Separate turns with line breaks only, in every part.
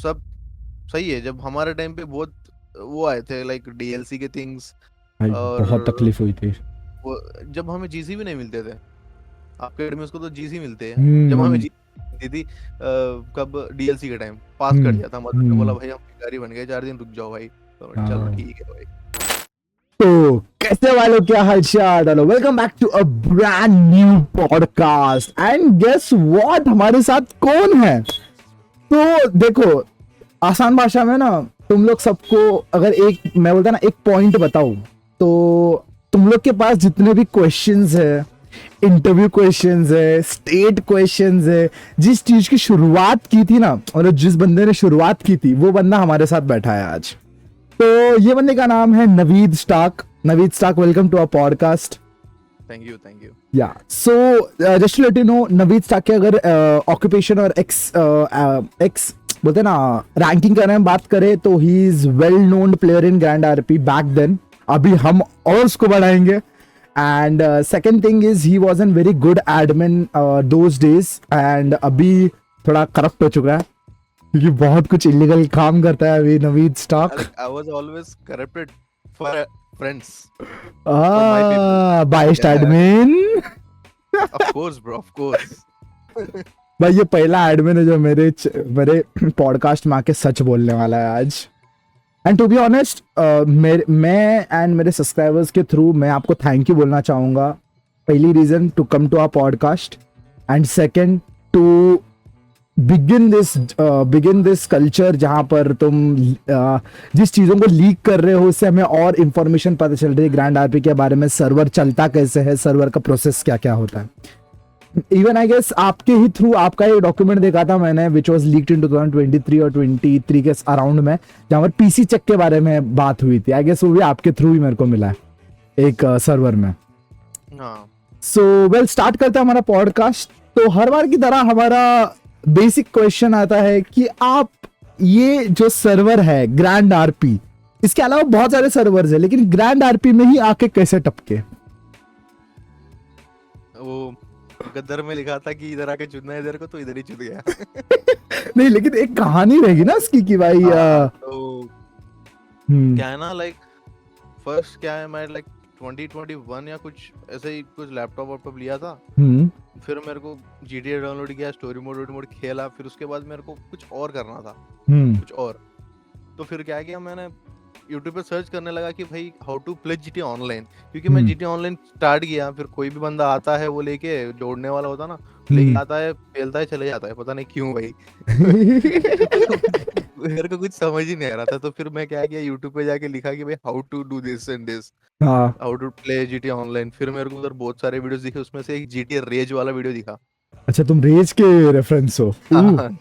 सब सही है। जब हमारे टाइम पे बहुत वो आए थे लाइक डीएलसी के थिंग्स,
भाई
और
बहुत तकलीफ हुई थी।
वो जब हमें जीसी भी नहीं मिलते थे। आपके एकेडमी को तो जीसी मिलते हैं। जब हमें
हम्म।
जीसी मिलती थी कब डीएलसी के टाइम पास कर
हम्म।
दिया था, मदर ने बोला
हम्म।
भाई हम भिखारी बन गए, 4 दिन रुक जाओ भाई। तो चलो
हाँ।
ठीक है भाई।
तो कैसे वालों, क्या हालचाल? Hello, welcome back to a brand new podcast. And guess what, हमारे साथ कौन है? तो देखो, आसान भाषा में ना, तुम लोग सबको अगर एक, मैं बोलता ना, एक पॉइंट बताऊं, तो तुम लोग के पास जितने भी क्वेश्चंस है, इंटरव्यू क्वेश्चंस है, स्टेट क्वेश्चंस है, जिस चीज की शुरुआत की थी ना, और जिस बंदे ने शुरुआत की थी, वो बंदा हमारे साथ बैठा है आज। तो ये बंदे का नाम है Naveed Stark. Naveed Stark, welcome to our podcast.
Thank you thank you.
Yeah so just to let you know, Naveed Stark के अगर ऑक्यूपेशन और एक्स एक्स बोलते हैं ना, रैंकिंग करने में बात करें, तो he is well known player in grand RP back then. अभी हम और उसको बढ़ाएंगे। And second thing is, he was an very good admin those days, and अभी थोड़ा करप्ट हो चुका है क्योंकि बहुत कुछ इलीगल काम करता है अभी Naveed Stark.
I was always corrupted for friends, for my people.
बाइस्ट
Yeah,
admin.
of course, bro, of course.
भाई ये पहला एडमिन है जो मेरे पॉडकास्ट में आके सच बोलने वाला है आज। एंड टू बी ऑनेस्ट, मैं एंड मेरे सब्सक्राइबर्स के थ्रू मैं आपको थैंक यू बोलना चाहूँगा। पहली reason to come to our podcast, and second to begin this culture जहाँ पर तुम जिस चीज़ों को लीक कर रहे हो, उससे हमें और इन्फॉर्मेशन पता चल रही है ग्रैंड आरपी के बारे में, सर्वर चलता कैसे है, सर्वर का प्रोसेस क्या क्या होता है। इवन आई गेस आपके ही थ्रू आपका एक डॉक्यूमेंट देखा था मैंने, विच वाज लीक्ड इन 2023 और 23 के अराउंड में, जहाँ पर पीसी चेक के बारे में बात हुई थी। आई गेस वो भी आपके थ्रू ही मेरे को मिला है एक सर्वर में।
हाँ,
सो वेल, स्टार्ट करते हैं हमारा पॉडकास्ट। तो हर बार की तरह हमारा बेसिक क्वेश्चन आता है कि आप ये जो सर्वर है ग्रैंड आरपी, इसके अलावा बहुत सारे सर्वर्स है, लेकिन ग्रैंड आरपी में ही आके कैसे टपके?
वो गद्दर में लिखा था कि इधर आके चुनना है इधर को, तो इधर ही चुन गया।
नहीं, लेकिन एक कहानी रहेगी ना उसकी कि भाई
हाँ, तो क्या है ना, लाइक फर्स्ट क्या है, मैं लाइक 2021 या कुछ ऐसे ही कुछ लैपटॉप लिया था। फिर मेरे को GTA डाउनलोड किया, स्टोरी मोड खेला, फिर उसके बाद मेरे को कुछ और करना था, कुछ और। तो फिर क्या किया, मैंने YouTube पे सर्च करने लगा कि भाई how to play GTA online, क्योंकि मैं GTA ऑनलाइन स्टार्ट किया, फिर कोई भी बंदा आता है वो लेके, जोड़ने वाला होता ना, लेके आता है, खेलता है, चले जाता है, पता नहीं क्यों भाई। मेरे को कुछ समझ ही नहीं आ रहा था। तो फिर मैं क्या किया, YouTube पे जाके लिखा कि भाई how to do this and this, how to play GTA online. फिर मेरे को उधर बहुत सारे वीडियोस दिखे, उसमें से एक GTA रेज वाला वीडियो दिखा।
अच्छा, तुम रेज के रेफरेंस हो?
हाँ,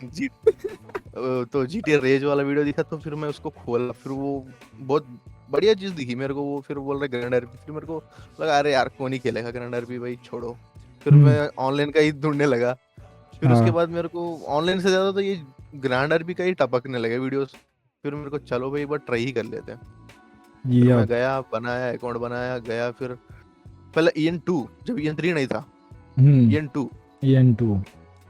तो GTA रेज वाला वीडियो दिखा, तो फिर मैं उसको खोला, फिर वो बहुत बढ़िया चीज दिखी मेरे को। वो फिर बोल रहा ग्रैंड आरपी, फिर मेरे को लगा अरे यार कौन ही खेलेगा ग्रैंड आरपी भाई, छोड़ो। फिर मैं ऑनलाइन का ही ढूंढने लगा। फिर उसके बाद मेरे को ऑनलाइन से ज्यादा तो ये ग्रैंड आरपी का ही टपकने लगे वीडियोस। फिर मेरे को चलो भाई बट ट्राई ही कर लेते हैं। फिर मैं गया, बनाया अकाउंट, बनाया, गया। फिर पहले EN2, जब EN3 नहीं था, EN2।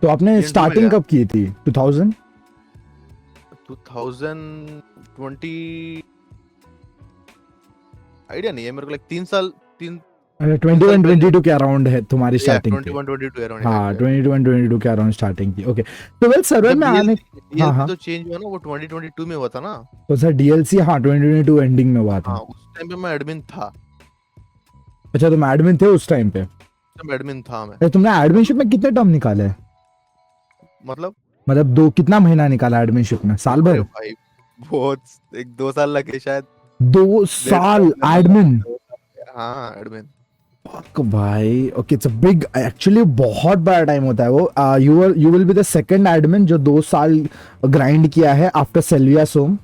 तो आपने स्टार्टिंग कब की थी? 2020
आइडिया नहीं है मेरे को, लाइक 3 साल
21-22 के अराउंड है तुम्हारी स्टार्टिंग?
21-22 अराउंड।
हाँ, 21-22 के अराउंड स्टार्टिंग की। ओके, तो वेल सर्वर में आने,
हाँ, तो चेंज हुआ ना, वो 2022 में हुआ था ना।
तो सर DLC, हाँ 2022 एंडिंग में हुआ था।
हाँ, उस टाइम पे मैं एडमिन था।
अच्छा, तुम एडमिन थे उस टाइम पे?
एडमिन था मैं।
तुमने एडमिनशिप में कितने टर्म निकाले? मतलब कितना महीना निकाला एडमिनशिप में? साल भर?
भाई बहुत, 1-2 साल लगे शायद।
2 साल एडमिन?
हाँ, एडमिन
भाई। Okay, it's a big, actually बहुत बड़ा टाइम होता है वो। You will be the second admin जो 2 साल ग्राइंड किया है आफ्टर सेल्विया सोम।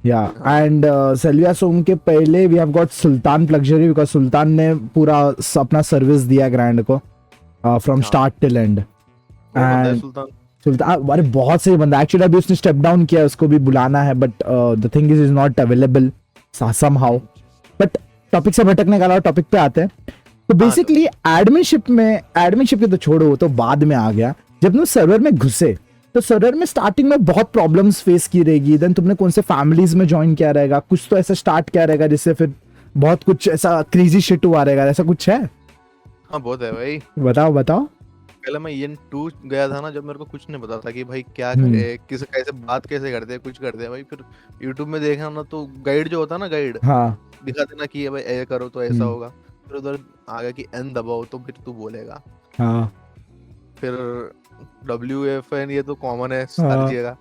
या एंड सेल्विया सोम के पहले वी हैव गॉट सुल्तान प्लग्जरी, बिकॉज सुल्तान ने पूरा अपना सर्विस दिया ग्रैंड को from start till end. And Sultan, अरे बहुत सही बंदा। एक्चुअली अभी उसने स्टेप डाउन किया, उसको भी बुलाना है, but the thing is not available somehow. But topic से भटकने का, टॉपिक पे आते हैं। तो बेसिकली एडमिनशिप के तो छोड़ो, तो बाद में आ गया। जब तुम सर्वर में घुसे तो सर्वर में स्टार्टिंग में बहुत प्रॉब्लम्स फेस की रहेगी, देन तुमने कौन से फैमिलीज में ज्वाइन किया रहेगा, कुछ तो ऐसा स्टार्ट किया रहेगा जिससे फिर बहुत कुछ ऐसा क्रेजी शिट हुआ रहेगा, ऐसा कुछ है?
हाँ बहुत है भाई।
बताओ बताओ।
पहले मैं ईएन 2 गया था ना, जब मेरे को कुछ नहीं पता था कि भाई क्या
हम्म।
करे, किस कैसे बात कैसे करते हैं, कुछ करते हैं भाई। फिर यूट्यूब में देखा ना, तो गाइड जो होता है ना, गाइड
हाँ।
दिखा देना कि ये भाई ऐसे करो तो ऐसा
हम्म।
होगा। फिर उधर आ गया कि एन दबाओ तो फिर तू बोलेगा।
हाँ।
फिर WFN ये तो कॉमन है हर
हाँ।
जगह।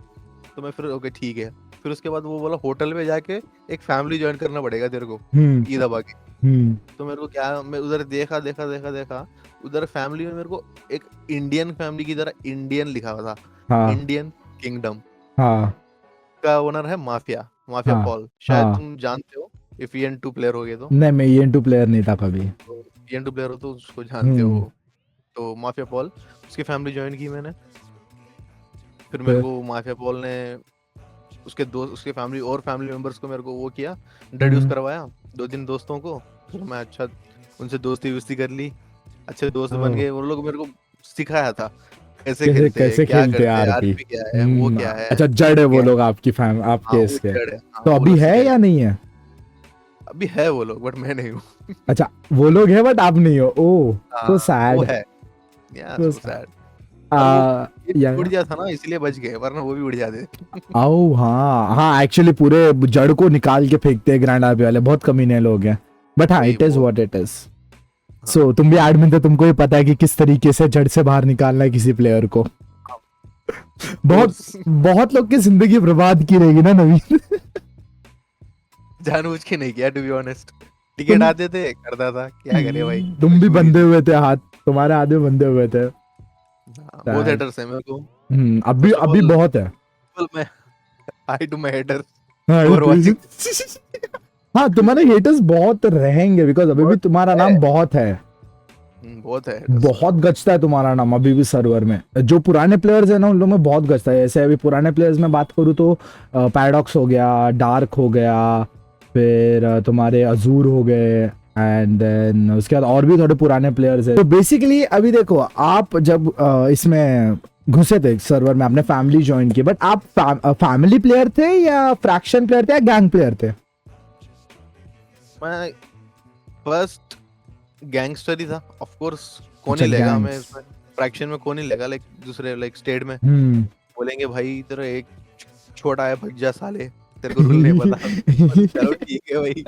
तो मैं फिर ओके ठीक है। फिर उसके बाद वो बोला होटल में जाके एक फैमिली ज्वाइन करना पड़ेगा तेरे को,
हम्म।
ई दबा के।
हम्म।
तो मेरे को क्या, मैं उधर देखा देखा देखा देखा, उधर फैमिली में मेरे को एक इंडियन फैमिली की तरह इंडियन लिखा हुआ था,
हाँ।
इंडियन किंगडम
हाँ।
का ओनर है माफिया, माफिया
हाँ।
पॉल, शायद
हाँ।
तुम जानते हो इफ EN2 प्लेयर हो गए तो।
नहीं, मैं EN2 प्लेयर नहीं था कभी।
EN2 प्लेयर हो तो उसको जानते
हम्म।
हो। तो माफिया पॉल, उसकी फैमिली ज्वाइन की मैंने। फिर मेरे
फिर।
को माफिया पॉल ने उसके दोस्त, उसके फैमिली और फैमिली मेंबर्स को मेरे को वो किया, इंट्रोड्यूस
हम्म।
करवाया 2 दिन दोस्तों को। फिर मैं अच्छा उनसे दोस्ती वोस्ती कर ली, अच्छे दोस्त बन
ओह,
गए। वो लोग मेरे को सिखाया था कैसे
कैसे
खेलते हैं,
कैसे
क्या
खेलते हैं
करते हैं,
आरपी।
आरपी क्या है, वो क्या है,
अच्छा, जड़ है
वो
वो
क्या है।
लोग आपकी फैम
हाँ
आपके
वो
इसके?
जड़ है, हाँ
तो
वो
अभी
लोग
है
सिखाए।
या नहीं है?
अभी है वो लोग, बट मैं नहीं हूँ।
अच्छा, वो लोग है बट आप नहीं हो। ओह,
हाँ
तो
वो
सैड।
है, या
तो
सो
सैड।
सैड। पर वो ये
या
उड़ गया था ना, इसलिए बच गए, वरना वो भी उड़ जाते।
आओ, हाँ हाँ, एक्चुअली पूरे जड़ को निकाल के फेंकते हैं ग्रैंड आरपी वाले, बहुत कमीने लोग हैं। बट हाँ,
वही
इट इज
वो,
व्हाट इट इज।
हाँ
सो तुम भी एडमिन थे, तुमको ही पता है कि किस तरीके से जड़ से बाहर निकालना है किसी प्लेयर को। बहुत
कोर्स।
बहुत लोग की जिंदगी बर्बाद की रहेगी ना नवीन।
जानबूझ के नहीं किया, टू बी ऑनेस्ट। टिकट
तुम
आते थे, करता था, क्या करे भाई,
तुम भी
मजबूरी
बंधे
थी।
हुए थे हाथ, तुम्हारे हाथ में बंधे हुए थे।
हाँ, बहुत
Sad।
हेटर्स है मेरे को।
अभी
फर्स्ट ऑफ
अभी
ऑल,
बहुत है।
मैं हाई टू माय हेटर्स
हाँ,
हु आर वाचिंग।
हाँ, तुम्हारे हेटर्स बहुत रहेंगे बिकॉज अभी भी
बहुत
तुम्हारा
है,
नाम बहुत है।
बहुत है हेटर्स में।
बहुत गचता है तुम्हारा नाम अभी भी सर्वर में। जो पुराने प्लेयर्स है ना, उन लोगों में बहुत गचता है। ऐसे अभी पुराने प्लेयर्स में बात करूँ तो पैराडॉक्स हो गया, डार्क हो गया, फिर तुम्हारे अजूर हो गए, एंड देन उसके बाद और भी थोड़े पुराने प्लेयर्स है। तो बेसिकली अभी देखो, आप जब इसमें घुसे थे सर्वर में, आपने फैमिली ज्वाइन की, बट आप फैमिली प्लेयर थे या फ्रैक्शन प्लेयर थे या गैंग प्लेयर थे?
मैं फर्स्ट गैंगस्टर ही था, ऑफ कोर्स। कौन
अच्छा,
ही लेगा हमें
गैंग्स।
इसमें, फ्रैक्शन में कौन ही लेगा, लाइक दूसरे लाइक स्टेट में
हम्म।
बोलेंगे भाई तेरा एक छोटा है, भग जा साले, तेरे को रूल नहीं पता। चलो ठीक है भाई।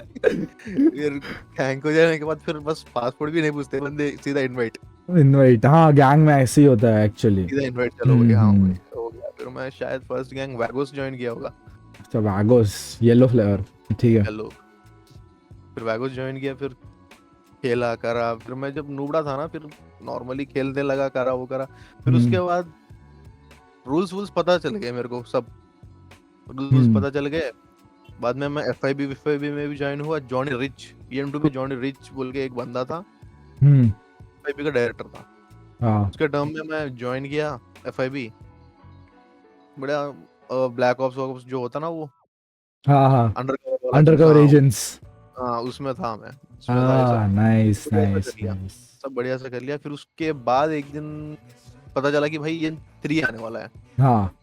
फिर गैंग हो जाने के बाद फिर बस पासपोर्ट भी नहीं पूछते बंदे, सीधा इनवाइट,
इनवाइट, हाँ, गैंग में ऐसे ही होता है एक्चुअली।
सीधा इनवाइट, चलो भाई, हाँ भाई हो गया। फिर मैं शायद फर्स्ट गैंग वैगोस ज्वाइन किया होगा।
अच्छा, वागोस, येलो फ्लेवर, ठीक है।
चलो, फिर वैगोस ज्वाइन किया, फिर खेला करा। फिर मैं जब नूबड़ा था ना, फिर नॉर्मली खेलने लगा, करा वो करा। फिर
हम्म।
उसके बाद रूल्स वूल्स पता चल गए मेरे को, सब रूल्स
हम्म।
पता चल गए। बाद में मैं FIB में भी ज्वाइन हुआ। जॉनी रिच, EN2 में जॉनी रिच बोल के एक बंदा था,
हम्म।
FIB का डायरेक्टर था।
हाँ।
उसके टर्म में मैं ज्वाइन किया FIB। बड़ा ब्लैक ऑप्स जो होता ना, वो
हाँ। हाँ,
अंडरकवर वाला चीज,
अंडरकवर
हाँ
एजेंट्स।
हाँ उसमें था मैं, उसमें था ये सब।
हाँ, नाइस
बढ़िया सा
नाइस
कर लिया,
नाइस।
सब बढ़िया से कर लिया। फिर उसके बाद एक दिन पता चला कि भाई ये 3 आने वाला है।
हाँ,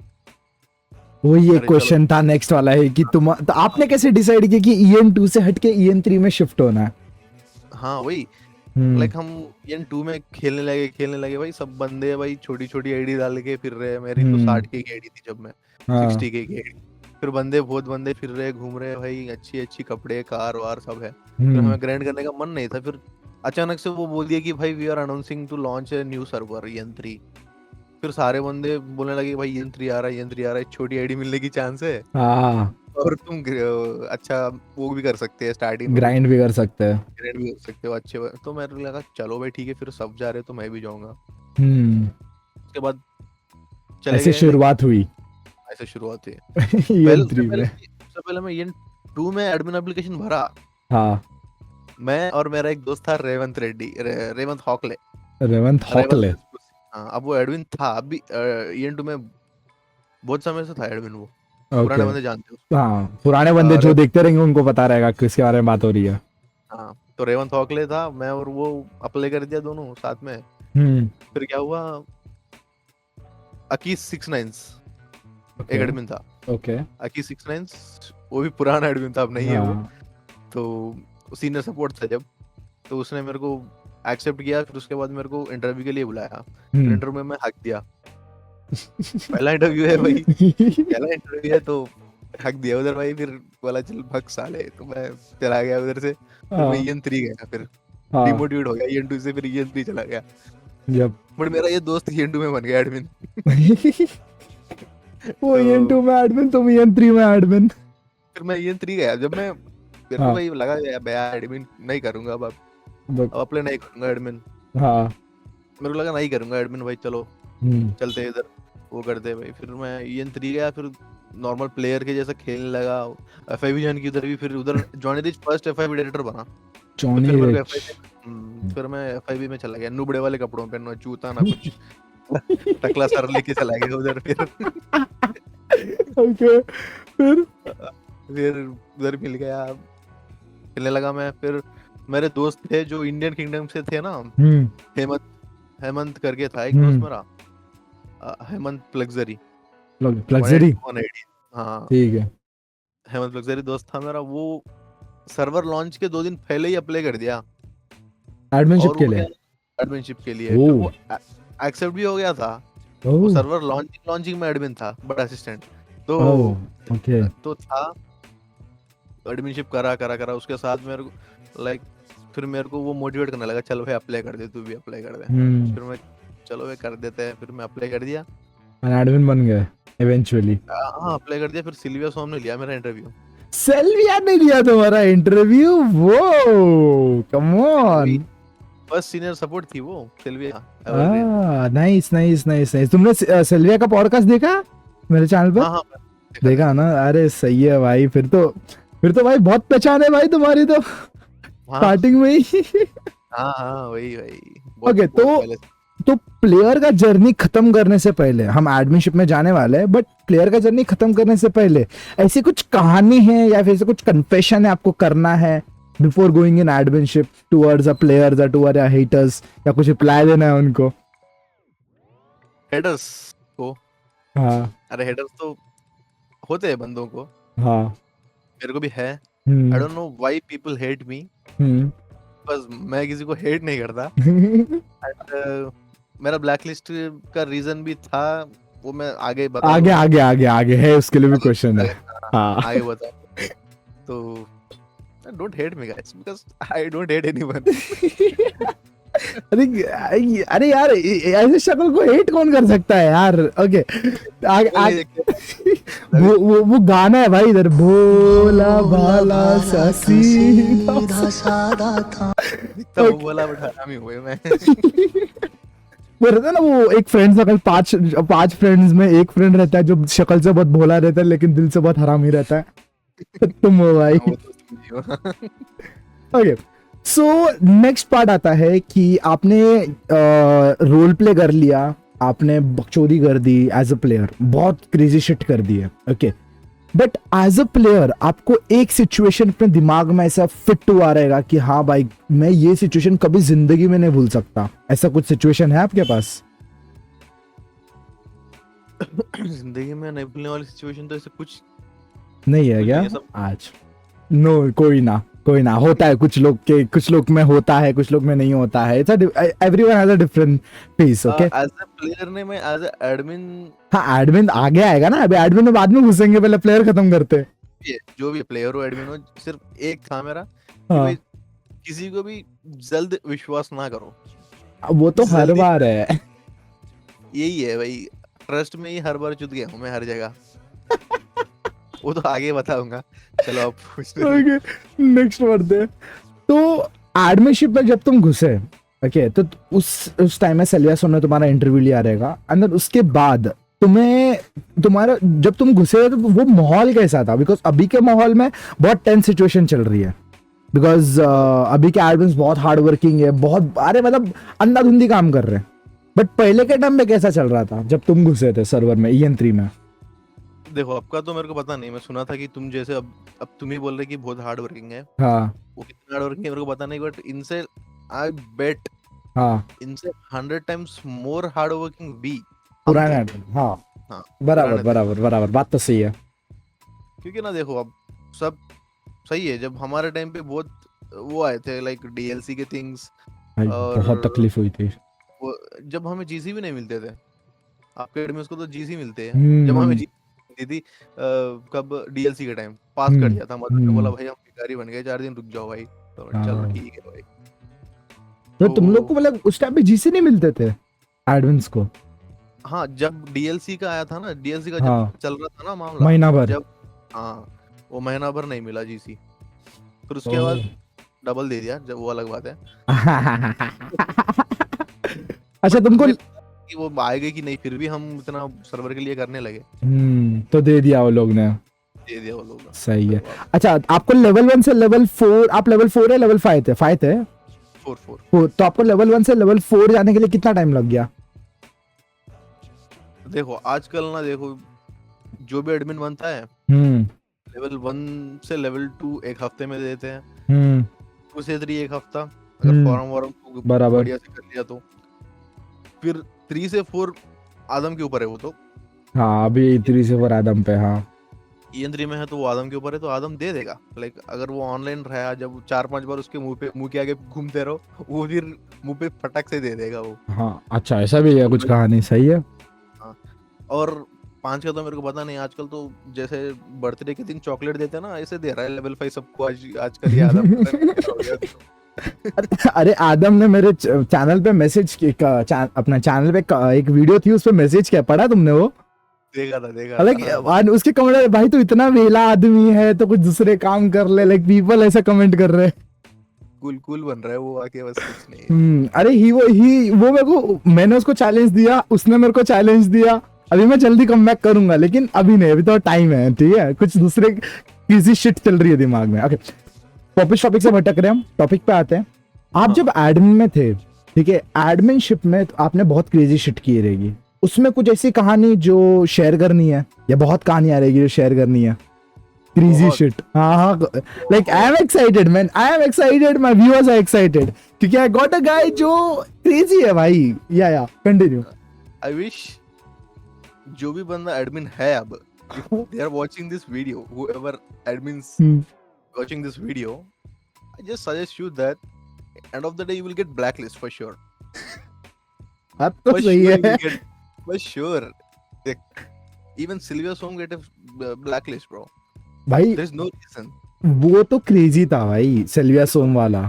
वही एक
अरे चलो,
क्वेश्चन था नेक्स्ट वाला है कि तुम, तो आपने कैसे डिसाइड किया कि EN2 से हट के EN3 में शिफ्ट होना है?
हाँ वही,
हम्म।
लाइक हम EN2 में खेलने लगे भाई। सब बंदे भाई छोटी छोटी आईडी डाल के फिर रहे। मेरी तो
हम्म।
60K की आईडी थी जब मैं,
हाँ।
60K की आईडी। फिर बंदे बहुत बंदे फिर रहे, घूम रहे भाई, अच्छी अच्छी कपड़े, कार वार सब है। फिर
हम्म।
हमें ग्रैंड करने का मन नहीं था। फिर अचानक से वो बोल दिया कि भाई we are announcing to launch a new server EN3। फिर सारे बंदे बोलने लगे भाई EN3 आ रहा है, EN3 आ रहा है, छोटी आईडी मिलने की चांस है,
हाँ,
और तुम अच्छा वो भी कर सकते हैं स्टार्टिंग में, कुछ
ग्राइंड भी कर सकते हैं।
ग्रेड भी कर सकते हो अच्छे। तो मेरे को लगा चलो भाई ठीक है, फिर सब जा रहे तो मैं भी जाऊंगा।
हम्म।
उसके बाद चले
ऐसे
गए, लाइक
शुरुआत हुई
ऐसे शुरुआत हुई।
EN3 में।
सबसे पहले मैं EN2 में एडमिन एप्लीकेशन भरा।
हाँ।
मैं और मेरा एक दोस्त था रेवंत रेड्डी, रेवंत हॉकले।
रेवंत हॉकले।
रेवंत, हाँ अब वो एडमिन था, अभी EN2 में बहुत समय से था एडमिन वो।
ओके।
पुराने बंदे जानते हो उसको।
हाँ, पुराने बंदे जो देखते रहेंगे उनको पता रहेगा किसके बारे में बात हो रही है।
हाँ तो रेवंत हॉकले था, मैं और वो अप्लाई कर दिया दोनों साथ में।
हम्म।
फिर क्या हुआ, अकीस 69 एक एडमिन था
ओके
आकी 69, वो भी पुराना एडमिन था, अब नहीं है वो।
हाँ
तो सीनियर सपोर्ट था जब, तो उसने मेरे को एक्सेप्ट किया, फिर उसके बाद मेरे को इंटरव्यू के लिए बुलाया। फिर इंटरव्यू में मैं हक दिया, पहला इंटरव्यू है भाई, पहला इंटरव्यू है तो हक दिया उधर भाई। फिर बोला चल भग साले, तो मैं चला गया उधर से। फिर मैं
हाँ
EN3 गया, फिर
हाँ
डिमोटिवेट हो गया EN2 से, फिर EN3 चला गया।
जब
बट मेरा ये दोस्त EN2 में बन गया एडमिन।
वो EN2
तो
में एडमिन, तुम EN3 में एडमिन।
फिर मैं EN3 गया, जब मैं मेरे को
हाँ
भाई लगा यार एडमिन नहीं करूंगा अब अप्लाई नहीं करूंगा एडमिन।
हाँ
मेरे को लगा नहीं करूंगा एडमिन भाई, चलो
हम्म,
चलते इधर वो करते भाई। फिर मैं EN3 गया, फिर नॉर्मल प्लेयर के जैसा खेलने लगा। FIB ज्वाइन की उधर भी, फिर उधर Johnny rich first FIB director बना। तो
जॉनी
फिर मेरे को
रिच।
फिर मैं FIB में चला गया, नुबड़े वाले कपड़ों पे, ना जूता ना कुछ, टकला सर लेके चला गया उधर। फिर
ओके फिर
फिर उधर मिल गया, खेलने लगा मैं। फिर मेरे दोस्त थे जो इंडियन किंगडम से थे ना,
हम्म
हेमंत हेमंत करके था एक दोस्त
हम्म
मेरा, हेमंत प्लग्जरी,
लग्जरी।
180। हाँ,
ठीक है।
हेमंत प्लग्जरी दोस्त था मेरा। वो सर्वर लॉन्च के 2 दिन पहले ही अप्लाई कर दिया,
एडमिनशिप
और
के
वो
लिए।
क्या एडमिनशिप के लिए,
ओ
फिर वो एक्सेप्ट भी हो गया था। वो
ओ
सर्वर लॉन्चिंग में एडमिन था, बट असिस्टेंट तो
ओ ओके।
था। एडमिनशिप करा करा करा उसके साथ मेरे को लाइक, फिर मेरे को वो मोटिवेट करने लगा, चल भाई अप्लाई कर दे, तू भी अप्लाई कर दे। फिर मैं, चलो भाई कर देते हैं। फिर मैं अप्लाई कर दिया,
एडमिन बन गए इवेंचुअली।
हाँ अप्लाई कर दिया। फिर सिल्विया सोम ने लिया मेरा इंटरव्यू।
सेल्विया ने लिया तुम्हारा इंटरव्यू? वो come on.
First senior support थी वो Sylvia, evergreen.
Nice nice nice nice. तुमने सेल्विया का पॉडकास्ट देखा मेरे चैनल पे?
हाँ हाँ देखा
देखा ना? अरे सही है भाई। फिर तो भाई बहुत पहचान है भाई तुम्हारी तो
हाँ
स्टार्टिंग में ही।
हाँ हाँ वही वही, बहुत
ओके
बहुत पहले से।
तो प्लेयर का जर्नी खत्म करने से पहले, हम एडमिनशिप में जाने वाले हैं, बट प्लेयर का जर्नी खत्म करने से पहले ऐसी कुछ कहानी है या फिर ऐसे कुछ कन्फेशन है आपको करना है before going in adminship towards a players या टुवर्ड अ हेटर्स, या कुछ रिप्लाई देना है उनको?
हेडर्स को,
हाँ
अरे हेडर्स तो होते हैं बंदों को,
हाँ
मेरे को भी है। I don't know why people hate me,
hmm
बस मैं किसी को हेट नहीं करता। एंड मेरा ब्लैकलिस्ट का रीजन भी था, वो मैं आगे
आगे
बताऊंगा।
आगे आगे आगे है, उसके लिए भी क्वेश्चन है। हाँ
आगे बताऊंगा। तो don't hate me guys, because I don't hate anyone.
अरे अरे यार, ऐसे शक्ल को हेट कौन कर सकता है यार? ओके वो गाना है भाई इधर, भोला भाला सा सीधा
सादा था, दिखता वो बोला बट हरामी हुए मैं।
वो रहता है ना, वो एक फ्रेंड सर्कल, पांच फ्रेंड्स में एक फ्रेंड रहता है जो शक्ल से बहुत भोला रहता है लेकिन दिल से बहुत हरामी रहता है। तुम हो भाई।
वो तो समझियो।
ओके सो नेक्स्ट पार्ट आता है कि आपने रोल प्ले कर लिया, आपने बकचोदी कर दी एज अ प्लेयर, बहुत क्रेजी शिट कर दी है। Okay but as a player आपको एक सिचुएशन अपने दिमाग में ऐसा फिट हुआ रहेगा कि हाँ भाई मैं ये सिचुएशन कभी जिंदगी में नहीं भूल सकता, ऐसा कुछ सिचुएशन है आपके पास?
जिंदगी में नहीं भूलने वाली सिचुएशन तो ऐसे कुछ
नहीं है क्या
नहीं है सब।
आज? नो कोई ना होता है, कुछ लोग में होता है, कुछ लोग में नहीं होता है। Everyone has a different face. Okay
as a player ने, मैं एज अ एडमिन,
हाँ एडमिन आगे आएगा ना, अभी एडमिन में बाद में घुसेंगे, पहले प्लेयर खत्म करते हैं।
जो भी प्लेयर हो एडमिन हो, सिर्फ एक था मेरा कि
हाँ
भाई किसी को भी जल्द विश्वास ना करो।
वो तो हर
जल्दी,
बार है।
यही है भाई, ट्रस्ट में ही हर बार चुत गया हूँ मैं हर जगह। वो तो आगे बताऊंगा, चलो अब
ओके नेक्स्ट बढ़ते हैं। तो एडमिनशिप में जब तुम घुसे, ओके तो उस टाइम में सेल्विया सोम ने तुम्हारा इंटरव्यू लिया रहेगा, एंड देन उसके बाद तुम्हारा जब तुम घुसे तो वो माहौल कैसा था? बिकॉज अभी के माहौल में बहुत टेंस सिचुएशन चल रही है, बिकॉज अभी के एडमिन्स बहुत हार्ड वर्किंग है, बहुत अरे मतलब अंधाधुंधी काम कर रहे हैं। बट पहले के टाइम में कैसा चल रहा था जब तुम घुसे थे सर्वर में EN3 में?
देखो आपका तो मेरे को पता नहीं, मैं सुना था कि तुम जैसे अब तुम ही बोल रहे कि बहुत हार्ड वर्किंग है।
हाँ
वो कितना हार्ड वर्किंग है मेरे को पता नहीं, बट इनसे आई बेट
हाँ
इनसे 100 टाइम्स मोर हार्ड वर्किंग भी हम
पुराना
थे।
admin, हाँ
हाँ
बराबर
पुराने थे।
बराबर बराबर, बात तो सही है।
क्योंकि ना देखो अब सब सही है, जब हमारे टाइम पे बहुत वो आए थे लाइक डीएलसी के थिंग्स,
भाई
और
बहुत तकलीफ हुई थी।
वो जब हमें जीसी भी नहीं मिलते थे, आपके एडमिन को तो जीसी मिलते हैं, जब हमें
हम्म
जीसी मिलती थी कब डीएलसी के टाइम पास कर
हम्म
दिया था, मदर ने बोला
हम्म।
भाई हम भिखारी बन गए, 4 दिन रुक जाओ भाई, तो चलो
हाँ,
ठीक है भाई।
तो
तो
तुम लोग को मतलब उस टाइम पे जीसी नहीं मिलते थे एडमिन्स को?
हाँ जब डीएलसी का आया था ना, डीएलसी का जब
हाँ,
चल रहा था ना मामला,
महीना भर।
जब हाँ वो महीना भर नहीं मिला जीसी, फिर उसके
ओह।
बाद डबल दे दिया, जब वो अलग बात है।
अच्छा
बट
तुमको।
हमें पता था कि वो आएगा कि नहीं, फिर भी हम इतना सर्वर के लिए करने लगे,
तो दे दिया वो लोग ने।
दे दिया वो लोग ने।
सही है।
चलो आप
अच्छा आपको लेवल 1 से लेवल 4, आप लेवल 4 है लेवल 5 थे? 5 थे।
4-4।
तो आपको लेवल 1 से लेवल 4 जाने के लिए कितना टाइम लग गया?
देखो आजकल ना देखो, जो भी एडमिन बनता है
हम्म
लेवल 1 से लेवल 2 एक हफ्ते में दे देते हैं,
हम्म
2 से 3 एक हफ्ता, अगर
हम्म।
फॉर्म वॉर्म को
बराबर।
बढ़िया से कर लिया तो। फिर 3 से 4 आदम के ऊपर है वो तो,
हाँ अभी 3 से 4 आदम पे। हाँ
ईएन3 में है तो वो आदम के ऊपर है, तो आदम दे देगा। लाइक अगर वो ऑनलाइन रहा, जब 4-5 बार उसके मुंह के आगे घूमते रहो, वो फिर मुंह पे फटक से दे देगा वो।
हाँ। अच्छा ऐसा भी है कुछ कहानी? सही है।
हाँ, और 5 का तो मेरे को पता नहीं, आजकल तो जैसे बर्थडे के दिन चॉकलेट देते हैं ना, ऐसे दे रहा है लेवल 5 सबको आज आजकल ये आदम, पता नहीं क्या हो गया उसको।
अरे आदम ने मेरे चैनल पे मैसेज अपना चैनल पे एक वीडियो थी, उस पे मैसेज किया, पढ़ा तुमने वो?
देखा था
लाइक
हाँ।
उसके कमेंट, भाई तू इतना वेला आदमी है तो कुछ दूसरे काम कर ले, लाइक पीपल ऐसा कमेंट कर रहे हैं।
कूल कूल बन रहा है वो आके, बस कुछ नहीं है।
अरे वो मेरे को, मैंने उसको चैलेंज दिया, उसने मेरे को चैलेंज दिया। अभी मैं जल्दी कम बैक करूंगा, लेकिन अभी नहीं, अभी तो टाइम है, ठीक है, कुछ दूसरे किसी शिट चल रही है दिमाग में। ओके, टॉपिक से भटक रहे हैं, हम टॉपिक पे आते हैं। आप जब एडमिन में थे, ठीक है, एडमिनशिप में तो आपने बहुत क्रेजी शिट की रहेगी, उसमें कुछ ऐसी कहानी जो शेयर करनी है, या बहुत कहानियां रहेगी जो शेयर करनी है? क्रेजी
बहुत
शिट। हाँ हाँ, like I am excited man, I am excited, my viewers are excited, क्योंकि आई गॉट अ गाय जो क्रेजी है भाई। या कंटिन्यू।
आई विश जो भी बंदा एडमिन है अब, if they are watching this video, whoever admins watching this video, I just suggest you that end of the day you will get blacklist for sure.
बात तो
For
सही
sure you
है
will get, for sure. Even Sylvia Song get a blacklist, bro.
भाई।
There is no reason.
वो तो crazy था भाई, सेल्विया सोम वाला।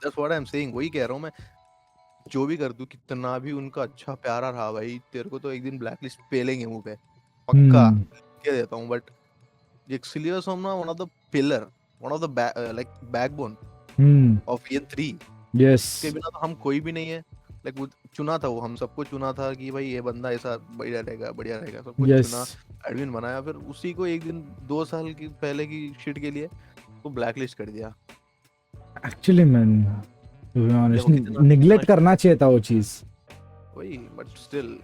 That's what I'm saying. वही कह रहा हूँ मैं, जो भी कर दूं, कितना भी उनका अच्छा प्यारा रहा भाई, तेरे को तो एक दिन ब्लैकलिस्ट पेलेंगे मुंह पे, पक्का कह देता हूँ। बट ये सिलियस होम ना, one of the pillar, one of the like backbone of ये 3,
यस
के बिना तो हम कोई भी नहीं है। लाइक वो चुना था, वो हम सबको चुना था कि भाई ये बंदा ऐसा बढ़िया रहेगा, सब कुछ चुना,
यस।
एडमिन बनाया, फिर उसी को एक दिन 2 साल की पहले की शिट के लिए तो ब्लैकलिस्ट कर दिया।
Actually man, to be honest,
देखो कितना
निगलेक्ट करना चाहिए था वो चीज।
वही, बट स्टिल,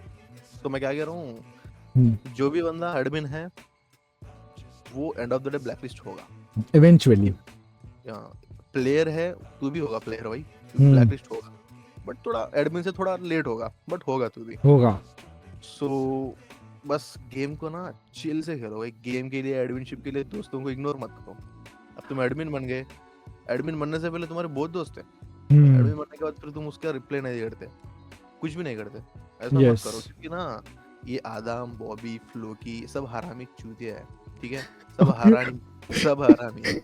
तो मैं क्या कह रहा हूँ, जो भी बंदा एडमिन है वो end of the day blacklist होगा
इवेंचुअली।
प्लेयर है, तू भी होगा प्लेयर भाई, ब्लैकलिस्ट होगा, बट थोड़ा एडमिन से थोड़ा लेट होगा, बट होगा तू भी
होगा।
सो बस गेम को ना चिल से खेलो भाई, गेम के लिए, एडमिनशिप के लिए दोस्तों को इग्नोर मत करो। अब तुम एडमिन बन गए, एडमिन बनने से पहले तुम्हारे बहुत दोस्त हैं, एडमिन बनने के बाद फिर तुम उसका रिप्लाई नहीं करते, कुछ भी नहीं करते, ऐसा मत करो, क्योंकि ना ये आदम, बॉबी, फ्लोकी सब हरामी चूतिया है, ठीक है, सब हरामी है।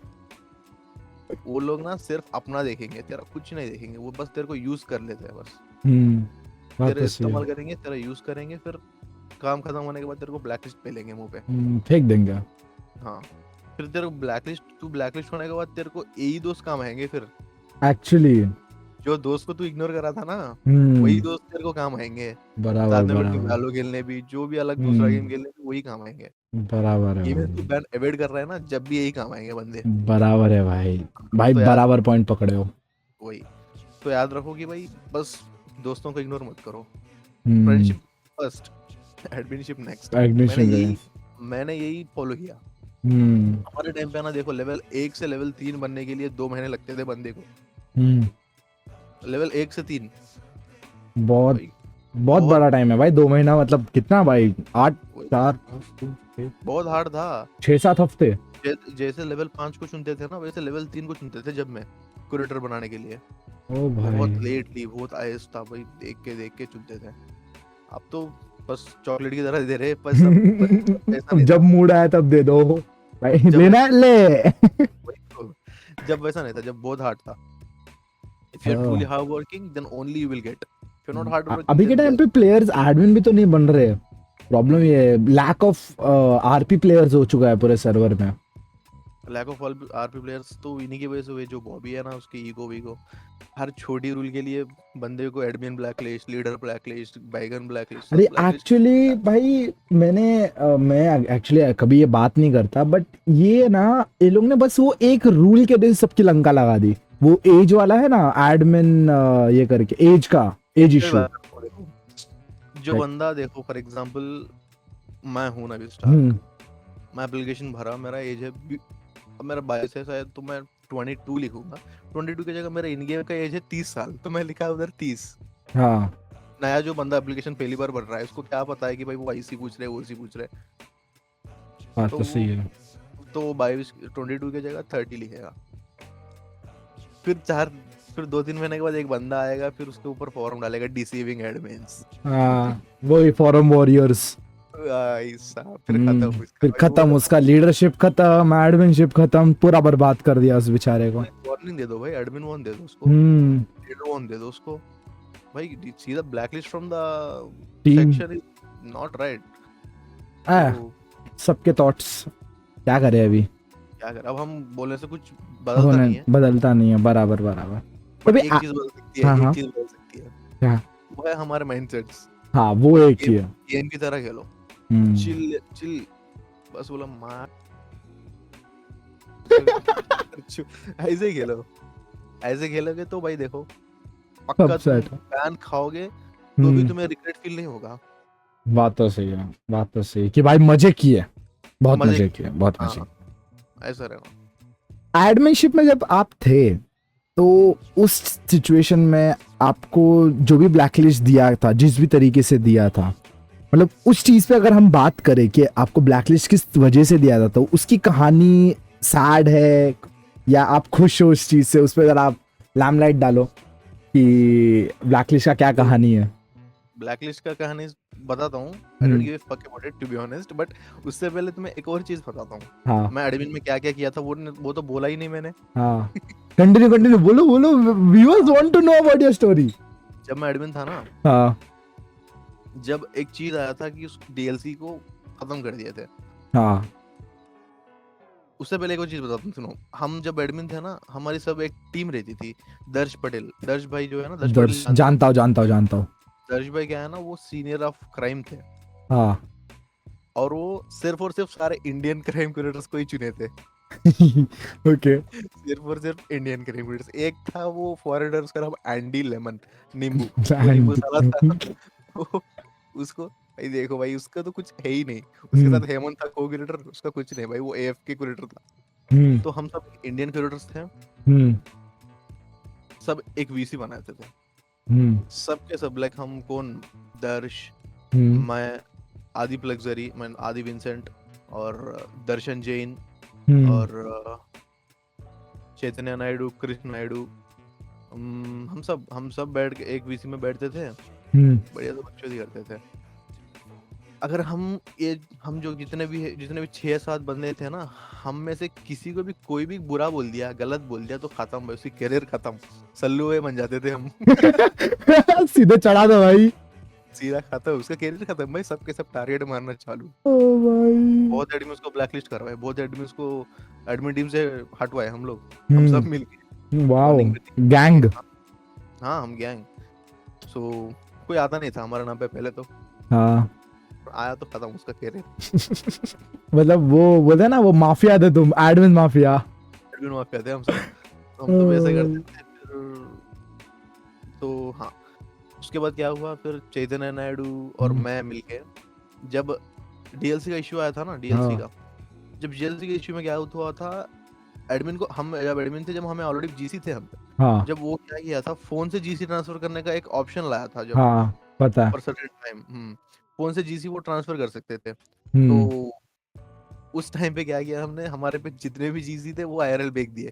वो लोग ना सिर्फ अपना देखेंगे, तेरा कुछ नहीं देखेंगे, वो बस तेरे को यूज कर लेते हैं बस, तेरे इस्तेमाल करेंगे, तेरा यूज करेंगे, फिर काम खत्म होने के बाद तेरे को ब्लैकलिस्ट पे लेंगे मुंह पे,
फेंक देंगे।
हाँ, फिर तेरे को ब्लैकलिस्ट होने के बाद तेरे को यही दोस्त काम आएंगे फिर।
एक्चुअली
जो दोस्त को तू इग्नोर कर रहा था ना, वही दोस्त तेरे को काम आएंगे, साथ में बैठ के वैलो खेलने भी, जो भी अलग दूसरा गेम खेलने भी वही काम आएंगे।
बराबर है
गेम तू बैन अवॉइड कर रहा है ना, जब भी यही काम आएंगे बंदे।
बराबर है भाई, भाई
तो
बराबर पॉइंट पकड़े हो।
वही, तो याद रखो कि भाई बस दोस्तों को इग्नोर मत करो, फ्रेंडशिप फर्स्ट, एडमिनशिप नेक्स्ट। मैंने यही फॉलो किया। हमारे टाइम पे ना देखो, लेवल 1 से लेवल 3 बनने के लिए 2 महीने लगते थे बंदे को, लेवल 1 से 3
बहुत बहुत
बहुत
बड़ा टाइम है भाई, 2 महीना मतलब कितना भाई, 8
वही
4
बहुत हार्ड था।
6 7 हफ्ते।
जैसे लेवल 5 को चुनते थे ना, वैसे लेवल 3 को चुनते थे जब मैं क्यूरेटर बनाने के लिए।
ओ भाई।
बहुत लेटली, बहुत आहिस्ता भाई, देख के चुनते थे। अब तो बस चॉकलेट की तरह दे रहे, पर सब ऐसा नहीं
जब
था।
मूड आया तब दे दो भाई,
जब
लेना है ले।
वही तो, जब वैसा नहीं था, जब बहुत हार्ड था। इफ यू आर
हाँ।
Truly hard working then only you will get, if you are not hard working
अभी के
देन
टाइम
गेस।
पे प्लेयर्स एडमिन भी तो नहीं बन रहे, प्रॉब्लम ये है, लैक ऑफ आरपी प्लेयर्स हो चुका है पूरे सर्वर में।
Lack of all RP players तो इन्हीं की वजह से हुए, जो बॉबी है ना, उसकी ईगो वीगो। हर छोटी रूल के लिए बंदे को admin black list, leader black list, बैगन ब्लैक लिस्ट,
अरे
सब ब्लैक लिस्ट।
एक्चुअली भाई मैं एक्चुअली कभी ये बात नहीं करता, बट ये ना, ये लोग ने बस वो एक रूल के वजह से सबकी लंका लगा दी। वो एज वाला है ना, एडमिन ये करके, एज का, एज
कोई
इशू।
बात नहीं, देखो जो बंदा, देखो फॉर एग्जांपल मैं हूं नबी
हम्म।
स्टार्क, मैं एप्लीकेशन भरा, मेरा एज है अब मेरा 22 है शायद, तो मैं 22 लिखूंगा। 22 की जगह मेरा इन गेम का एज है 30 साल, तो मैं लिखा है उधर 30।
हाँ,
नया जो बंदा एप्लीकेशन पहली बार भर रहा है, उसको क्या पता है कि भाई वो आईसी पूछ रहे, वो सी पूछ रहे।
बात
तो
तो सही है।
तो 22 की जगह 30 लिखेगा। फिर चार फिर 2-3 महीने के बाद एक बंदा आएगा, फिर उसके ऊपर फॉर्म डालेगा डिसीविंग एडमिन्स।
हाँ, वही फॉरम वॉरियर्स।
ऐसा फिर खत्म उसका
फिर
भाई, वो
खत्म, उसका लीडरशिप खत्म, एडमिनशिप खत्म, पूरा बर्बाद कर दिया उस बेचारे को।
वार्निंग दे दो भाई, एडमिन वन दे दो उसको,
हम्म।
लीडर वन दे दो उसको भाई। सीधा black list from the
team.
Section is not right. तो
सबके थॉट्स, क्या करें अभी।
क्या कर, अब हम बोलने से कुछ बदलता
होने
नहीं है।
बदलता नहीं है, बराबर बराबर।
बट
अबे
एक चीज बदल सकती है,
हाँ
एक
हाँ।
चीज बदल सकती है,
क्या?
वो है हमारे माइंडसेट्स।
हाँ, वो एक ही
गेम
है।
गेम की तरह खेलो,
हम्म।
चिल चिल, बस बोला मार, ऐसे ही खेलो। ऐसे खेलोगे तो भाई देखो,
सब
पक्का तुम
सेट है।
बैन खाओगे, तो भी
हम्म।
तुम्हें रिग्रेट फील नहीं होगा।
बात तो सही है, बात तो सही है कि भाई मजे किए, बहुत
मजे
मजे किए, बहुत मजे
हाँ,
किए।
ऐसा रहना।
एडमिनशिप में जब आप थे, तो उस सिचुएशन में आपको जो भी ब्लैकलिस्ट दिया था, जिस भी तरीके से दिया था, मतलब उस चीज पे अगर हम बात करें कि आपको ब्लैकलिस्ट किस वजह से दिया था, तो उसकी कहानी सैड है या आप खुश हो उस चीज से, उस पर अगर आप लैमलाइट डालो कि ब्लैकलिस्ट का क्या
तो
कहानी है।
ब्लैकलिस्ट का कहानी बताता हूँ, I don't
hmm.
Give a fuck about it to be honest, but उससे पहले तुम्हें एक और चीज बताता हूँ।
हाँ
मैं एडमिन में क्या क्या किया था, वो तो बोला ही नहीं मैंने।
हाँ, कंटिन्यू कंटिन्यू, बोलो बोलो, viewers want to know about your story.
जब मैं एडमिन था ना,
हाँ
जब एक चीज आया था कि उस डीएलसी को खत्म कर दिए थे।
हाँ।
उससे पहले एक और चीज बताता हूँ, सुनो। हम जब एडमिन थे ना, हमारी सब एक टीम रहती थी। दर्श पटेल, दर्श भाई जो है ना, दर्श पटेल
दर्श,
जानते हो?
जानता हूँ जानता हूँ जानता हूँ।
दर्श भाई क्या है ना, वो सीनियर ऑफ क्राइम थे।
हाँ।
और वो सिर्फ और सिर्फ सारे इंडियन क्राइम क्रिएटर्स को ही चुने थे।
ओके।
सिर्फ और सिर्फ इंडियन क्राइम क्रिएटर्स। एक था वो फॉरेनर, उसका नाम एंडी लेमन, नींबू, वो नींबू साला था। वो उसको भाई देखो भाई, उसका तो कुछ है ही नहीं। उसके साथ हेमंत था को क्रिएटर, उसका कुछ नहीं भाई, वो एएफके क्रिएटर था। तो हम सब इंडियन क्रिएटर्स थे, सब एक वीसी बनाते थे। सबके सब, लाइक हम कौन, दर्श, मैं, आदिप लग्जरी, मैं आदि विंसेंट, और दर्शन जैन, और चैतन्य नायडू, कृष्ण नायडू, हम सब बैठ के एक वीसी में बैठते थे, बढ़िया से बकचोदी करते थे। अगर हम जो जितने भी 6-7 बंदे थे ना, हम में से किसी को भी कोई भी बुरा बोल दिया, गलत बोल दिया, तो खत्म भाई, उसकी करियर खत्म। सल्लू भाई बन जाते थे हम।
सीधे चढ़ा दो भाई।
सीधा खत्म, उसका करियर खत्म भाई, सबके सब टारगेट मारना चालू।
ओ भाई।
बहुत एडमिन उसको ब्लैकलिस्ट करवाए, बहुत एडमिन उसको एडमिन टीम से हटवाए हम लोग, हम सब मिलके
वाओ,
वार्निंग।
गैंग।
हाँ हम गैंग। सो कोई आता नहीं था हमारे नाम पे पहले तो,
हाँ।
आया तो खत्म उसका करियर।
मतलब वो बोलते हैं ना, वो माफिया थे तुम, एडमिन माफिया।
एडमिन माफिया थे हम सब, तो हम सब ऐसे करते थे। फिर तो हाँ, उसके बाद क्या हुआ, फिर चैतन्य नायडू और मैं मिलके, जब डीएलसी का इश्यू आया था ना, डीएलसी का, जब डीएलसी के इश्यू में क्या हुआ था, एडमिन को, हम जब एडमिन थे, जब हमें ऑलरेडी जीसी थे हम,
हाँ
जब वो क्या किया था, फोन से जीसी ट्रांसफर करने का एक ऑप्शन लाया था, जब
हाँ पता है।
For certain time. फोन से जीसी वो ट्रांसफर कर सकते थे।
हम्म।
तो उस टाइम पे क्या किया हमने, हमारे पे जितने भी जीसी थे वो आईआरएल बेच दिए।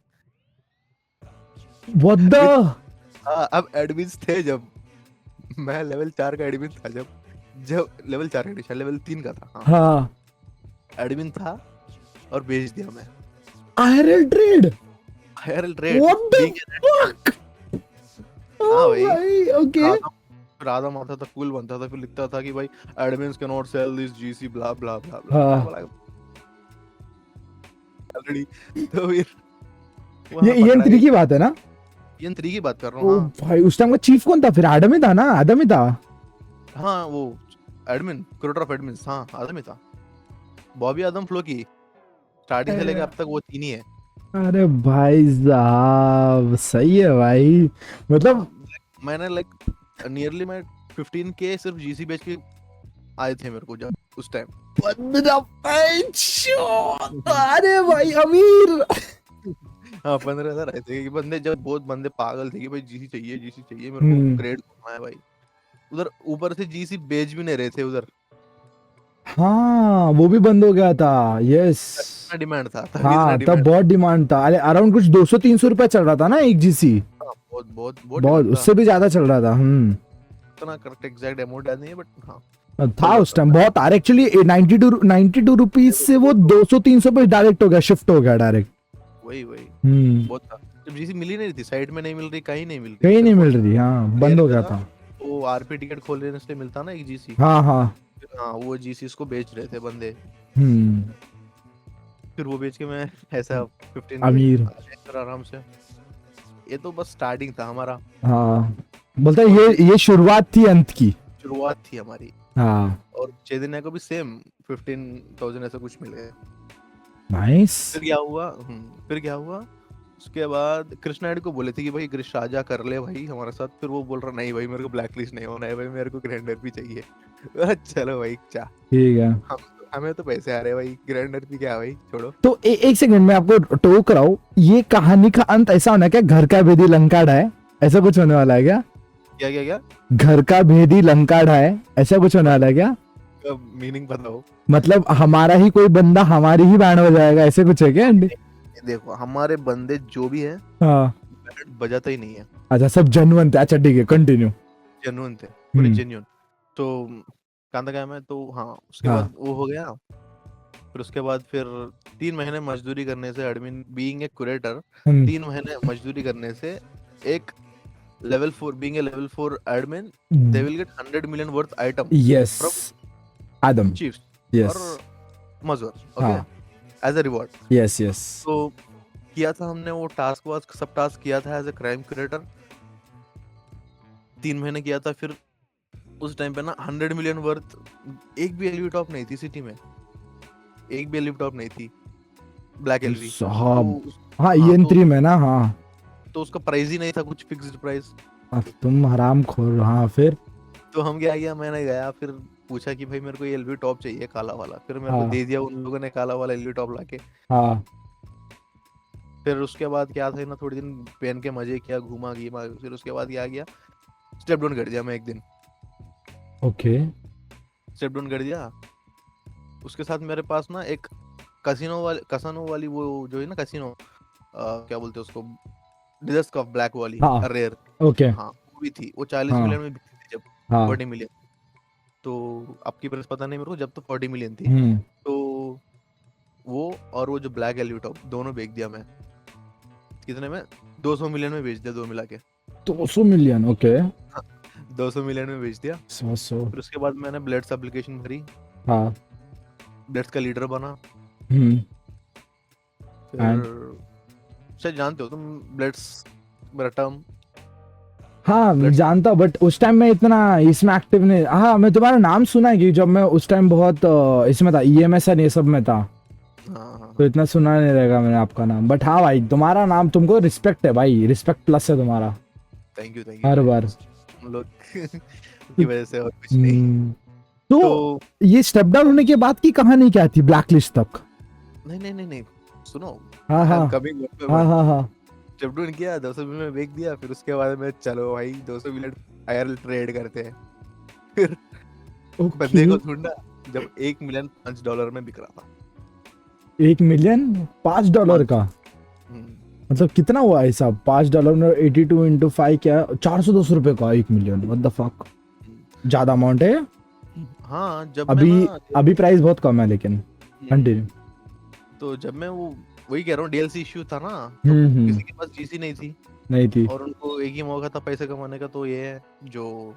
What the.
With- हाँ, अब एडमिन्स थे जब, मैं लेवल 4 का एडमिन था जब, लेवल 4 का नहीं, शायद लेवल 3 का था। हाँ,
हाँ,
एडमिन था और बेच दिया मैं।
IRL trade.
IRL rate
what the
being.
Fuck.
हाँ
ओ
भाई,
भाई, ओके।
राधा राधा माथा था, कूल बनता था, फिर लिखता था कि भाई admins can not sell this GC blah blah blah blah. मैं
हाँ,
बोला ऑलरेडी। तो फिर
ये
वहां पकड़ा
EN3
गई।
की बात है ना?
इन 3 की बात कर रहा हूँ।
ओ
हाँ
भाई, उस टाइम का चीफ कौन था फिर? आदम ही था ना? आदम ही था।
हाँ, वो एडमिन, क्रूटर ऑफ एडमिन्स, हाँ आदम ही था। बॉबी आदम फ्लो की स्टार्टिंग से लेके अब तक वो 3 ही है।
अरे भाई साहब, सही है भाई। मतलब
मैंने लाइक नियरली मैं 15 के सिर्फ जीसी बेच के आए थे मेरे को जब उस टाइम।
15। अरे भाई अमीर।
हाँ 15,000 आए थे कि बंदे, जब बहुत बंदे पागल थे कि भाई जीसी चाहिए, जीसी चाहिए मेरे को,
हम्म।
क्रेड घुमाया भाई। उधर ऊपर से जीसी बेच भी नहीं रहे थे उधर,
हाँ, वो भी बंद हो गया था। यस।
इतना डिमांड था, तभी इतना
हाँ, तब
डिमांड।
बहुत डिमांड था। अरे अराउंड कुछ 200-300 रुपए चल रहा था ना एक जीसी।
हाँ, बहुत बहुत बहुत
बहुत,
डिमांड था।
उससे भी ज्यादा चल रहा था। हम्म।
इतना करेक्ट एग्जैक्ट अमाउंट याद नहीं है, बट हाँ
था
चल
उस
जाता
टाइम बहुत। आर एक्चुअली 92 रुपीज से वो 200-300 पे डायरेक्ट हो गया, शिफ्ट हो गया डायरेक्ट।
वही वही
हम्म।
बहुत था। जब जीसी मिल ही नहीं रही थी, साइड में नहीं मिल रही, कहीं नहीं मिल रही,
कहीं नहीं
सिर्फ वो
मिल रही, हाँ,
प्लेयर
बंद हो
पे
गया
था।
था।
वो आरपी टिकट खोलने से मिलता ना एक जीसी।
हाँ हाँ।
हाँ, वो जीसी को बेच रहे थे बंदे।
हम्म।
फिर वो बेच के मैं ऐसा 15 के
अमीर।
आ गया फिर आराम से। ये तो बस स्टार्टिंग था हमारा,
हाँ, बोलता है
और
ये शुरुआत थी अंत की।
शुरुआत थी हमारी।
हाँ।
और चेदिना को भी सेम 15,000 ऐसा कुछ मिल गया।
नाइस।
फिर क्या हुआ, फिर क्या हुआ, उसके बाद कृष्णा आइड को बोले थे कि भाई ग्रिश राजा कर ले भाई हमारे साथ। फिर वो बोल रहा नहीं भाई, मेरे को ब्लैक लिस्ट नहीं होना है भाई, मेरे को ग्रैंडर भी चाहिए। चलो भाई, क्या
ठीक है।
हम हमें तो पैसे आ रहे हैं भाई, ग्रैंडर भी क्या भाई, छोड़ो।
तो एक सेकंड में आपको टोक रहा हूँ। ये कहानी का अंत ऐसा होना है क्या? घर का भेदी लंका ढाए, ऐसा कुछ होने वाला है क्या?
क्या क्या क्या
घर का भेदी लंका ढाए, ऐसा कुछ होने वाला है क्या?
मीनिंग बताओ।
मतलब हमारा ही कोई बंदा हमारी ही बैंड बजाएगा, ऐसे कुछ है क्या अंडी?
देखो हमारे बंदे जो भी है
हाँ।
बैंड बजाता ही नहीं है,
अच्छा, सब जेन्युइन थे। अच्छा ठीक है, कंटिन्यू।
जेन्युइन थे, पूरे
हम्म।
जेन्युइन। तो कांदा गया मैं तो, हाँ उसके
हाँ।
बाद वो हो गया। फिर उसके बाद फिर 3 महीने मजदूरी करने से, एडमिन बीइंग ए क्यूरेटर,
हम्म।
3 महीने मजदूरी करने से एक level 4, being a level 4 admin, they will get 100 million worth item
yes.
from
Adam.
chiefs
yes.
और Mazur, okay,
हाँ।
as a reward।
Yes yes.
तो किया था हमने वो टास्क वास्क सब टास्क किया था एज ए क्राइम क्यूरेटर, 3 महीने किया था। फिर उस टाइम पे ना 100 मिलियन वर्थ एक भी एलवी टॉप नहीं थी सिटी में, एक भी एलवी टॉप नहीं थी, ब्लैक एलवी।
साहब।
तो
हाँ,
हाँ,
EN3 में ना? हाँ।
तो उसका प्राइस ही नहीं था कुछ फिक्स्ड प्राइस।
अब तुम हराम खोर। हाँ, फिर?
तो हम क्या किया, मैंने गया फिर पूछा कि भाई मेरे को ये एलवी टॉप चाहिए काला वाला, फिर मेरे को
हाँ
दे दिया उन लोगों ने काला वाला एलवी टॉप लाके।
हाँ।
फिर उसके बाद क्या था ना, थोड़ी दिन पहन के मजे किया, घूमा घीमा, फिर उसके बाद क्या किया, स्टेप डाउन कर दिया मैं एक दिन,
ओके।
स्टेप डाउन कर दिया। उसके साथ मेरे पास ना एक कसिनो वाली वो जो है ना कसिनो, क्या बोलते हैं उसको, डिस्क ऑफ ब्लैक वाली
हाँ।
रेयर।
ओके।
हाँ वो भी थी, वो 40
हाँ।
मिलियन में बिकती थी जब,
हाँ।
40 मिलियन। तो आपकी प्राइस पता नहीं मेरे को, जब तो 40 मिलियन थी।
हम्म।
तो वो और वो जो ब्लैक एलवी टॉप दोनों बेच दिया मैं। कितने में? 200 मिलियन में बेच दिया, दो मिला के।
200 मिलियन? ओके।
200 मिलियन में बेच दिया।
100।
फिर उसके बाद मैंने ब्लेड्स एप्लीकेशन भरी,
हाँ।
ब्लेड्स का लीडर बना।
हम्म।
फिर शायद जानते हो तुम ब्लेड्स मेरा टर्म।
हाँ, मैं
Let's-
जानता, बट उस टाइम मैं इतना इसमें एक्टिव नहीं। हाँ, मैं तुम्हारा नाम सुना है कि जब मैं उस टाइम बहुत इसमें था, EMS ये सब में था,
हाँ
तो इतना सुना नहीं रहेगा मैंने आपका नाम। बट हाँ भाई, तुम्हारा नाम, तुमको रिस्पेक्ट है भाई, रिस्पेक्ट प्लस है तुम्हारा
थैंक यू
हर बार।
हम लोग की वजह से और कुछ नहीं।
तो
तो
ये स्टेप डाउन होने के बाद की कहानी क्या थी ब्लैक लिस्ट तक?
नहीं नहीं नहीं नहीं, सुनो।
हाँ हाँ
कमिंग
हाँ हाँ हाँ।
स्टेप डाउन किया, 200 मिलियन में बेच दिया। फिर उसके बाद में चलो भाई 200 मिलियन आईआरएल ट्रेड करते हैं। फिर बंदे
ओके
को ढूंढा जब 1 मिलियन $5 में बिक रहा था।
1 मिलियन $5 का
हम्म,
मतलब कितना हुआ हिसाब $5 में 82 इंटू 5 क्या 410 रुपए का 1 मिलियन व्हाट द फक
हम्म।
ज्यादा अमाउंट है
हाँ जब मैं
अभी
ना
अभी प्राइस बहुत कम है लेकिन
हम्म,
कंटिन्यू
तो जब मैं वो वही कह रहा हूँ डीएलसी इश्यू था ना, तो किसी के पास जीसी नहीं थी
नहीं थी
और उनको एक ही मौका था पैसे कमाने का, तो ये है जो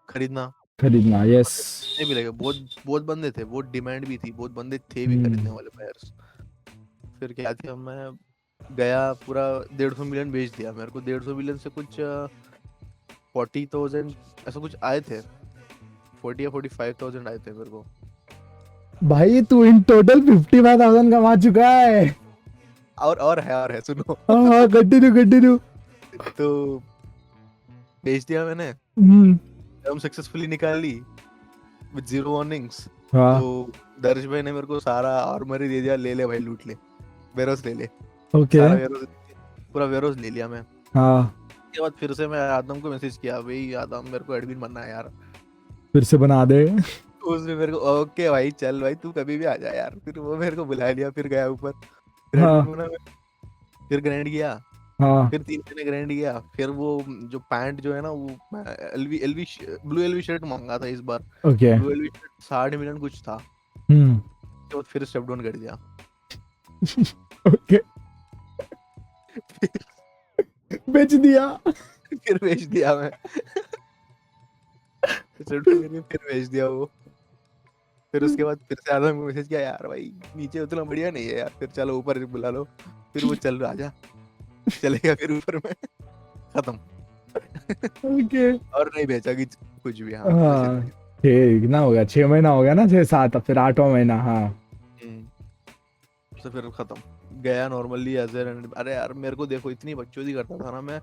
खरीदना।
खरीदना यस
बंदे खरीदने भी लगे, बहुत बहुत बंदे थे, बहुत डिमांड भी थी, बहुत बंदे थे भी खरीदने वाले बायर्स। फिर क्या किया मैं, गया पूरा 150 मिलियन बेच दिया। मेरे को 150 मिलियन से कुछ 40,000 ऐसा कुछ आए थे, 40 या 45,000 आए थे मेरे को।
भाई तू इन टोटल 55,000 कमा चुका है
और है सुनो।
हाँ हाँ कंटिन्यू कंटिन्यू
तो बेच दिया मैंने, हम सक्सेसफुली निकाल ली विद जीरो अर्निंग्स।
हाँ
तो दर्श भाई ने मेरे को सारा आर्मर ही दे दिया, ले ले भाई लूट ले, वेरोस ले ले,
ओके
सारा वेरोस, पूरा वेरोस ले लिया मैं।
हाँ
उसके बाद फिर से मैं आदम को मैसेज किया, भाई आदम मेरे को एडमिन बनना है यार।
फिर से बना दे
तो उसने मेरे को ओके भाई चल भाई तू कभी भी आ जा यार। फिर वो मेरे को बुला लिया, फिर गया ऊपर, फिर एडमिन
हाँ
बना मैं, फिर ग्रैंड किया,
हाँ
फिर 3 महीने ग्रैंड किया। फिर वो जो पैंट जो है ना वो LV LV blue LV shirt मांगा था इस बार।
Okay
blue LV shirt 60 million कुछ था।
हम्म
उसके बाद फिर स्टेप डाउन कर दिया।
ओके बेच दिया
फिर बेच दिया मैं। स्टेप डाउन करके फिर बेच दिया वो। फिर उसके बाद फिर से आदम को मैसेज किया, यार भाई नीचे उतना बढ़िया नहीं है यार, फिर चलो ऊपर बुला लो। फिर वो चल आजा, चलेगा फिर ऊपर में, खत्म।
ओके
और नहीं बेचा कि कुछ भी। हाँ बस
हाँ
इतना ही।
6 कितना हो गया 6 महीना हो गया ना 6 7 फिर 8वां महीना हाँ
हम्म, तो फिर खत्म। गया नॉर्मली एज अरे यार मेरे को देखो इतनी बकचोदी करता था ना मैं,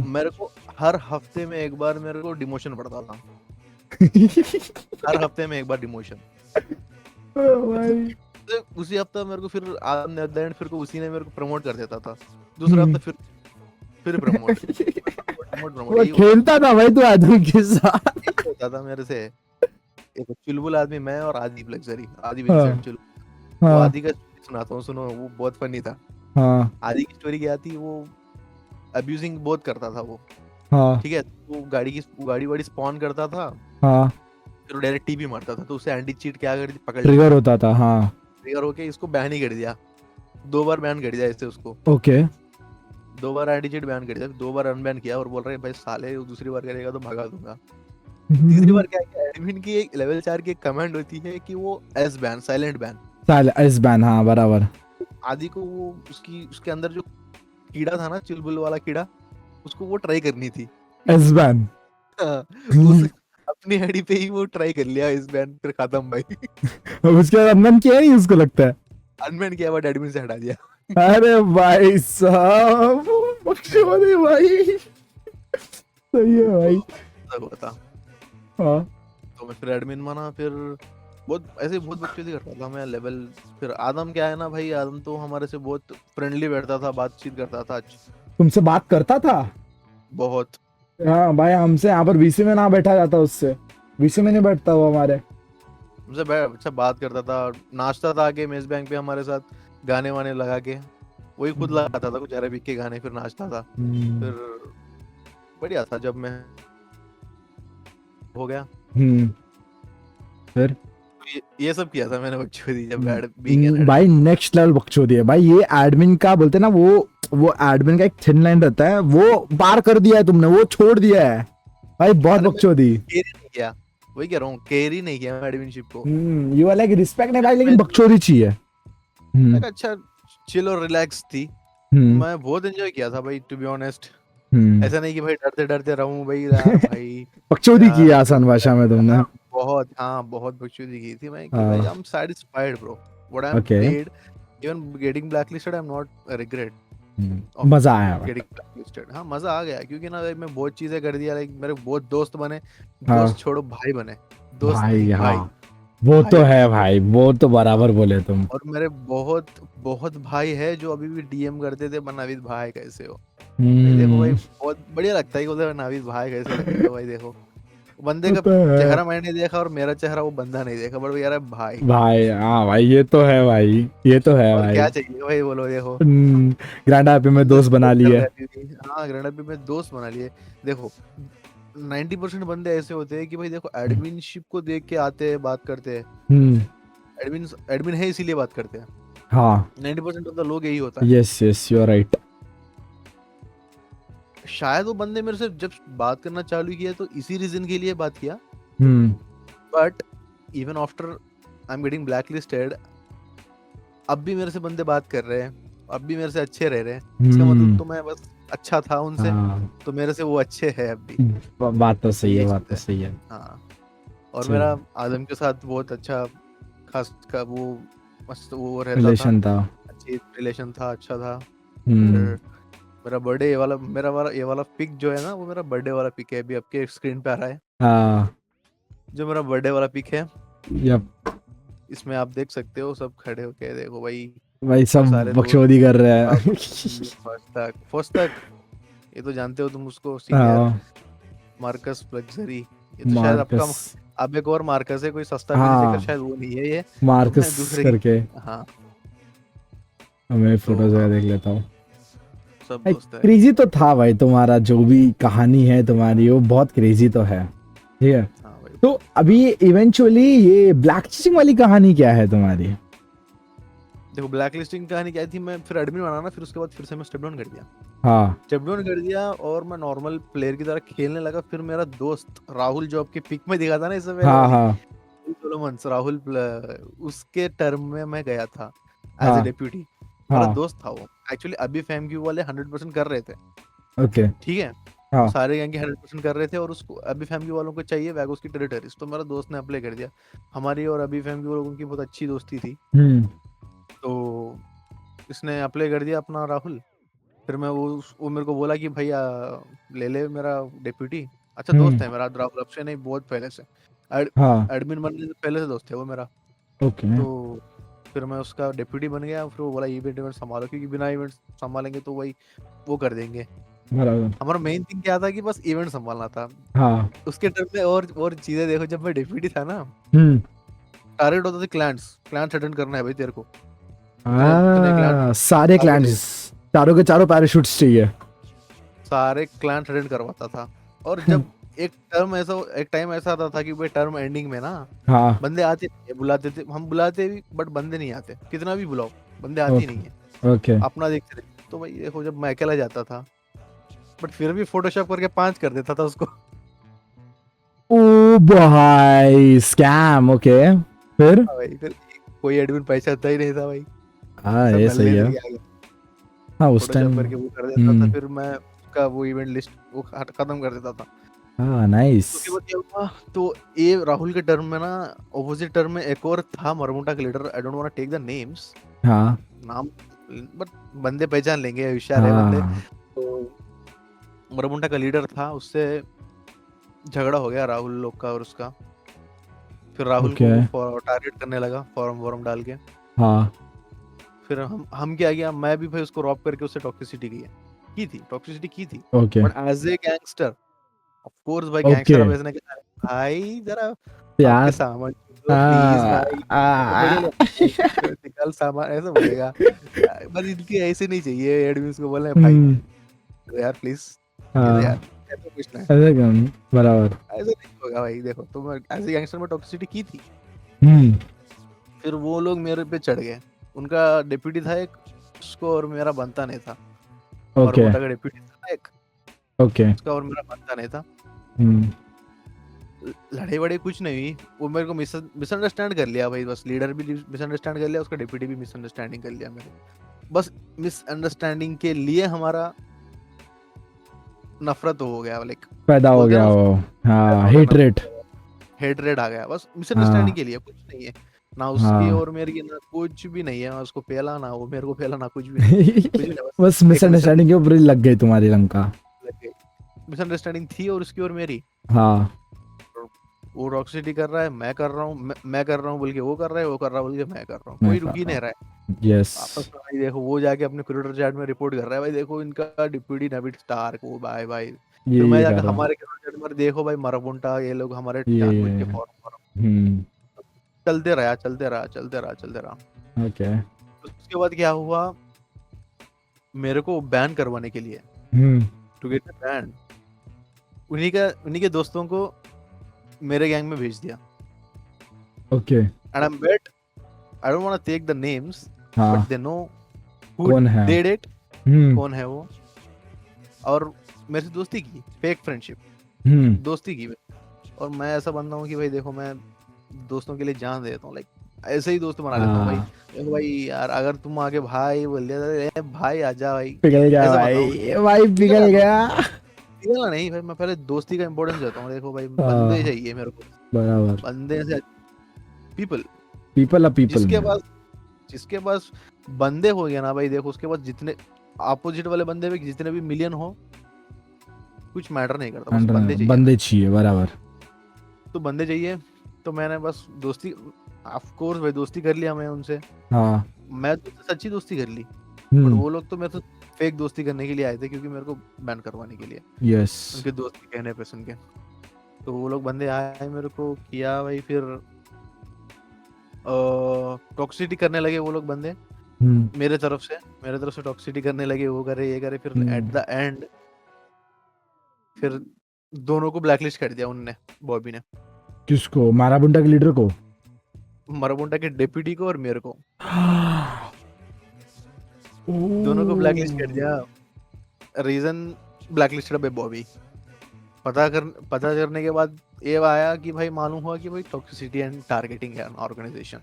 मेरे को हर हफ्ते में एक बार मेरे को डिमोशन पड़ता था, हर हफ्ते में एक बार डिमोशन।
भाई
तो उसी हफ्ता मेरे को फिर आदम ने एट फिर को उसी ने मेरे को प्रमोट कर देता था। दूसरा हफ्ता फिर प्रमोट प्रमोट प्रमोट
वो
यही होता
खेलता था भाई तू आदमी के साथ
यही होता था मेरे से। एक चुलबुल आदमी मैं और आदिप लग्जरी, आदिप
हाँ
इंसेंट चुलबुल। तो
हाँ
आदि का story सुनाता हूँ सुनो, वो बहुत फनी था।
हाँ
आदि की स्टोरी क्या थी, वो अब्यूजिंग बहुत करता था वो,
हाँ
ठीक है। वो गाड़ी वाड़ी स्पॉन करता था,
हाँ
फिर वो डायरेक्ट टीपी मारता था, तो उसे एंटी चीट क्या कर दी, पकड़ लिया,
ट्रिगर होता था हाँ
ट्रिगर होके इसको बैन ही कर दिया। 2 बार बैन कर दिया इससे उसको,
ओके
2 बार एंटी चीट बैन कर दिया, 2 बार अनबैन किया और बोल रहे भाई साले दूसरी बार करेगा तो भगा दूंगा। तीसरी बार क्या किया, एडमिन की एक लेवल 4 की एक कमांड होती है कि वो एस बैन, साइलेंट बैन।
साल एस बैन हाँ बराबर
आदि को वो उसके अंदर जो कीड़ा था ना, चुलबुल वाला कीड़ा, उसको वो ट्राई करनी थी।
एस बैन
हाँ, उस अपनी आईडी पे ही वो ट्राई कर लिया इस बैन, फिर खत्म भाई।
उसके बाद अनबैन किया नहीं उसको लगता है
अनबैन किया बट एडमिन से हटा दिया।
अरे भाई साहब बख्शो भाई सही है भाई
तब हुआ था।
हाँ
तो मैं फिर एडमिन बना, फिर बहुत बकचोदी करता था मैं लेवल। फिर आदम क्या है ना भाई, आदम तो हमारे से बहुत फ्रेंडली बैठता था, बातचीत करता था
तुमसे बात करता था
बहुत।
हाँ भाई हमसे यहाँ पर वीसी में ना बैठा जाता उससे वीसी में नहीं बैठता वो हमारे
हमसे अच्छा बात करता था, नाचता था आके मेज बैंक पे हमारे साथ, गाने वाने लगा के, वही खुद लगाता था कुछ अरेबिक के गाने, फिर नाचता था। फिर बढ़िया था जब मैं हो गया।
फिर
ये सब किया था मैंने बकचोदी जब बीइंग एन
भाई नेक्स्ट लेवल बकचोदी है भाई ये एडमिन का बोलते हैं ना वो एडमिन का एक थिन लाइन रहता है वो पार कर दिया है तुमने वो छोड़ दिया है भाई बहुत बकचोदी
कैरी नहीं किया, वही कह रहा हूँ, कैरी नहीं किया मैं एडमिनशिप को।
यू आर लाइक रिस्पेक्ट नहीं भाई लेकिन बकचोदी चाहिए
एक अच्छा चिल और रिलैक्स थी। मैं बहुत एंजॉय किया था भाई टू बी ऑनेस्ट। ऐसा नहीं कि भाई डरते डरते रहूं भाई यार भाई
बकचोदी की है आसान भाषा में तुमने
बहुत बकचोदी की थी मैं कि भाई I am satisfied bro what I am
Okay.
Paid, even getting blacklisted I am not regret
मजा आया भाई
गेटिंग ब्लैकलिस्टेड। हाँ मजा आ गया क्योंकि ना मैं बहुत चीजें कर दिया, लाइक मेरे बहुत दोस्त बने,
हाँ।
दोस्त छोड़ो भाई बने, दोस्त
भाई
नहीं, भाई।
हाँ वो तो है भाई वो तो बराबर बोले तुम
और मेरे बहुत बहुत भाई है जो अभी भी डीएम करते थे, नाविद भाई कैसे हो, भाई देखो भाई बहुत बढ़िया लगता है कि बोलते नाविद भाई कैसे लगते हो भाई देखो। बंदे का
होता है
चेहरा मैंने नहीं देखा और मेरा चेहरा वो बंदा नहीं देखा, बट यार भाई,
भाई। हाँ भाई, ये तो है भाई, ये तो है
और
भाई।
क्या चाहिए भाई, बोलो देखो।
ग्रैंड हैप्पी में
बंदे
दोस्त बना
सपोर्ट कर
लिए।
रहे हैं अभी भी। हाँ, ग्रैंड पे में दोस्त बना लिए। देखो 90% बंदे ऐसे होते हैं कि भाई देखो एडमिनशिप को देख के आते हैं, बात करते हैं।
हम्म।
एडमिन एडमिन है इसीलिए बात करते हैं।
हाँ।
90% ऑफ द लोग यही होता है।
Yes yes, you are right.
शायद वो बंदे मेरे से जब बात करना चालू किया तो इसी रीजन के लिए बात किया,
hmm.
But even after I am getting black listed, अब भी मेरे से बंदे बात कर रहे हैं, अब भी मेरे से अच्छे रह रहे हैं। इसका मतलब तो मैं बस अच्छा था उनसे,
हाँ,
तो मेरे से वो अच्छे है अब भी।
बात तो
तो
सही
ये
है, बात
चीज
तो
है।
सही है।
हाँ, और
चल,
मेरा आदम के साथ बहुत अच्छा खास का वो मस्त वो रहता था,
रिलेशन था।
अच्छी रिलेशन था, अच्छा था।
हम्म।
फिर मेरा बर्थडे वाला, मेरा वाला ये वाला पिक जो है ना, वो मेरा बर्थडे वाला पिक है, अभी आपके स्क्रीन पे आ रहा है
हाँ।
जो मेरा बर्थडे वाला पिक है।
यप।
इसमें आप देख सकते हो सब खड़े होके, देखो भाई
भाई सब
सारे दोस्त।
बकचोदी कर रहे
अब
हैं।
फर्स्ट तक ये तो जानते हो तुम उसको, सीनियर
हाँ,
मार्कस लग्जरी। ये तो शायद आपका,
मार्कस।
अब एक और मार्कस है, कोई सस्ता भी नहीं देकर,
हाँ,
शायद वो नहीं है ये। तो मैं
मार्कस
दूसरे की,
करके।
हाँ।
मैं
तो
फोटोज
हाँ,
देख लेता हूँ।
सब
भाई
दोस्त है।
क्रेजी तो था भाई, तुम्हारा जो भी कहानी है तुम्हारी वो बहुत क्रेजी तो है। ठीक है।
हाँ भाई।
तो अभी इवेंचुअली ये ब्लैक चीजिंग वाली कहानी क्या है तुम्हारी?
देखो ब्लैक लिस्टिंग कहानी क्या थी, मैं फिर एडमिन बनाना, फिर उसके बाद फिर से मैं स्टेप डाउन कर दिया।
हाँ
स्टेप डाउन कर दिया और मैं नॉर्मल प्लेयर की तरह खेलने लगा। फिर मेरा दोस्त राहुल, जो आपके पिक में दिखा था ना इससे पहले
हाँ
वाली,
हाँ
सोलोमन राहुल, उसके टर्म में मैं गया था एज ए
हाँ
डेप्यूटी। मेरा
हाँ।
दोस्त था वो। एक्चुअली अभी फैम क्यू वाले 100% कर रहे थे,
ओके।
ठीक है। वो
हाँ।
सारे गैंग के 100% कर रहे थे और उसको अभी फैम क्यू वालों को चाहिए वैगोस की टेरिटरीज, तो मेरा दोस्त ने अप्लाई कर दिया। हमारी और अभी फैम क्यू लोगों की बहुत अच्छी दोस्ती थी,
हम्म।
तो इसने अप्लाई कर दिया अपना राहुल। फिर मैं वो मेरे को बोला कि भैया ले ले मेरा डेप्यूटी। अच्छा दोस्त
हम्म।
है मेरा राहुल, अब से नहीं, बहुत पहले से।
हाँ।
एडमिन बनने से पहले से दोस्त है वो मेरा।
ओके।
तो फिर मैं उसका डेप्यूटी बन गया। फिर वो बोला इवेंट इवेंट संभालो, क्योंकि बिना इवेंट संभालेंगे तो वही वो कर देंगे।
बराबर।
हमारा मेन थिंग क्या था कि बस इवेंट संभालना था।
हाँ।
उसके टर्म में और चीजें देखो, जब मैं डेप्यूटी था ना,
हम्म।
टारगेट होता था क्लांट्स अटेंड करना है भाई तेरे को। इतने इतने क्लांट
सारे
टारगेट
क्लाइंट्स,
चाहिए,
चारों के चारों पैराशूट्स चाहिए।
सारे क्लांट्स अटेंड करवाता था। और जब एक टाइम ऐसा आता था कि भाई टर्म एंडिंग में ना,
हाँ।
बंदे आते नहीं है, बुलाते थे हम, बुलाते भी बट बंदे नहीं आते, कितना भी बुलाओ बंदे आते ही नहीं है।
ओके।
अपना देखते रहे। तो भाई देखो जब मैं अकेला जाता था, बट फिर भी फोटोशॉप करके 5 कर देता था उसको।
ओ भाई, स्कैम। ओके, फिर?
हाँ भाई, फिर कोई एडमिन पहचानता ही नहीं था भाई,
हाँ,
सब
ये सही
नल्ले से
है।
ही आ गया।
हाँ, उस
फोटोशॉप
टाइम।
करके वो कर देता था,
हम्म।
फिर मैं उसका वो इवेंट लिस्ट वो खत्म कर देता था।
हाँ, नाइस।
उसके बाद क्या हुआ, तो ये राहुल के टर्म में ना, ऑपोजिट टर्म में एक और था मरमुटा का leader, I don't want take the names,
हाँ
नाम, बट बंदे पहचान लेंगे, होशियार है बंदे।
हाँ।
तो मरमुंडा का लीडर था, उससे झगड़ा हो गया राहुल लोग का और उसका। फिर राहुल को
ओके।
वो टारगेट करने लगा फॉर्म वॉर्म डाल के।
हाँ।
फिर हम क्या किया, मैं भी भाई उसको रॉब करके उससे टॉक्सिसिटी टॉक्सिसिटी की थी।
Okay.
But as a gangster, of course भाई,
ओके।
गैंगस्टर अब ऐसे नहीं कहता, भाई जरा आपके
यार।
सामान प्लीज
आ,
भाई, तो बोलेगा
आ,
भाई निकाल सामान, ऐसा बोलेगा। बस इनकी ऐसे नहीं चाहिए एडमिन को बोलना है भाई
हम्म।
यार प्लीज दे दे यार,
हाँ,
ऐसा कुछ ना है।
ऐसे कम। बराबर।
ऐसा नहीं होगा भाई, देखो तो मैं एज ए गैंगस्टर में टॉक्सिसिटी की थी।
हम्म।
फिर वो लोग मेरे पे चढ़ गए। उनका डिप्यूटी था एक, उसको और मेरा बनता नहीं था।
ओके।
मरमोटा का डिप्यूटी था एक,
ओके।
उसका और मेरा बनता नहीं था।
हम्म।
लड़ाई वड़ाई कुछ नहीं हुई, वो मेरे को मिसअंडरस्टैंड कर लिया भाई, बस लीडर भी मिसअंडरस्टैंड कर लिया, उसका डिप्यूटी भी मिसअंडरस्टैंडिंग कर लिया मेरे। बस मिसअंडरस्टैंडिंग के लिए हमारा नफरत हो गया, लाइक
पैदा हो
बोलते हैं
गया
ना,
वो।
पैदा
हाँ,
हो गया
हेटरेट।
हेटरेट आ गया, बस मिसअंडरस्टैंडिंग
हाँ
के लिए, कुछ नहीं है। ना उसकी
हाँ।
और मेरी ना कुछ भी नहीं है, ना उसको पहला ना वो मेरे को पहला, ना कुछ भी नहीं, कुछ भी नहीं, बस
बस
एक
मिसअंडरस्टैंडिंग के ऊपर ही लग गई तुम्हारी लंका।
मिसअंडरस्टैंडिंग थी, और उसकी और मेरी।
हाँ।
वो रॉकसिटी कर रहा है, मैं कर रहा हूँ, मैं कर रहा हूँ बोल के वो कर रहा है, वो कर रहा है बोल के मैं कर रहा हूँ,
मैं
कोई रुक
कर
ही
रहा
नहीं
हूँ।
रहा है।
यस।
आपस में भाई देखो, वो जाके अपने क्रिएटर चैट में रिपोर्ट कर रहा है, भाई देखो इनका डिप्यूटी नवीड स्टार को, बाय बाय
ये
फिर मैं
ये
जाकर
करो,
हमारे में देखो भाई मरबुंटा ये लोग हमारे जानबूझ के
ये
फॉर्म
हम्म
चलते रहा चलते रहा चलते रहा चलते रहा।
ओके
उसके बाद क्या हुआ, मेरे को बैन करवाने के लिए,
हम्म
टू गेट बैन, उन्हीं के दोस्तों को मेरे गैंग में भेज दिया।
Okay
and I bet I don't want to take the names, but
हाँ
दे नो हु
कौन है
डिड इट,
हम्म
कौन है वो। और मेरे से दोस्ती की, फेक फ्रेंडशिप,
हम्म
दोस्ती की। और मैं ऐसा बंदा हूँ कि भाई देखो मैं दोस्तों के लिए जान दे देता हूँ, लाइक ऐसे ही दोस्त बना लेता हूँ भाई।
हाँ
देखो भाई यार, अगर तुम आगे भाई बोल दिया तो ए भाई आजा भाई,
पिघल गया
ऐसा बंदा हूँ।
भाई, भाई
पिघला
पिघल
ना,
गया।
पिघला नहीं भाई, मैं पहले दोस्ती का इंपॉर्टेंस देता हूँ। देखो भाई बंदे
हाँ
चाहिए मेरे को,
बराबर,
बंदे से पीपल।
पीपल अ पीपल
जिसके
मैन।
पास जिसके पास बंदे हो गया ना भाई, देखो उसके पास जितने अपोजिट वाले बंदे में जितने भी मिलियन हो, कुछ मैटर नहीं करता, बस बंदे चाहिए
बंदे
मेरे
चाहिए बराबर।
को। तो बंदे चाहिए, तो मैंने बस दोस्ती, ऑफ कोर्स भाई दोस्ती कर लिया मैं उनसे।
हाँ
मैं तो सच्ची दोस्ती कर ली, बट
हम्म
वो लोग तो मेरे से फेक दोस्ती करने के लिए आए थे, क्योंकि मेरे को बैन करवाने के लिए,
यस
उनके दोस्त के कहने पे सुन के। तो वो लोग बंदे आए, मेरे को किया भाई, फिर टॉक्सिसिटी करने लगे वो लोग बंदे
हम्म
मेरे तरफ से टॉक्सिसिटी करने लगे, वो करे ये करे। फिर एट द एंड फिर दोनों को ब्लैकलिस्ट कर दिया उनने, बॉबी ने,
किसको, माराबुंडा के लीडर को?
मराबुंडा के डेप्यूटी को और मेरे को, दोनों को ब्लैकलिस्ट कर
ओह,
दिया। Reason blacklisted by Bobby. पता करने के बाद ये आया कि भाई, मालूम हुआ कि भाई टॉक्सिसिटी एंड टारगेटिंग है ऑर्गेनाइजेशन।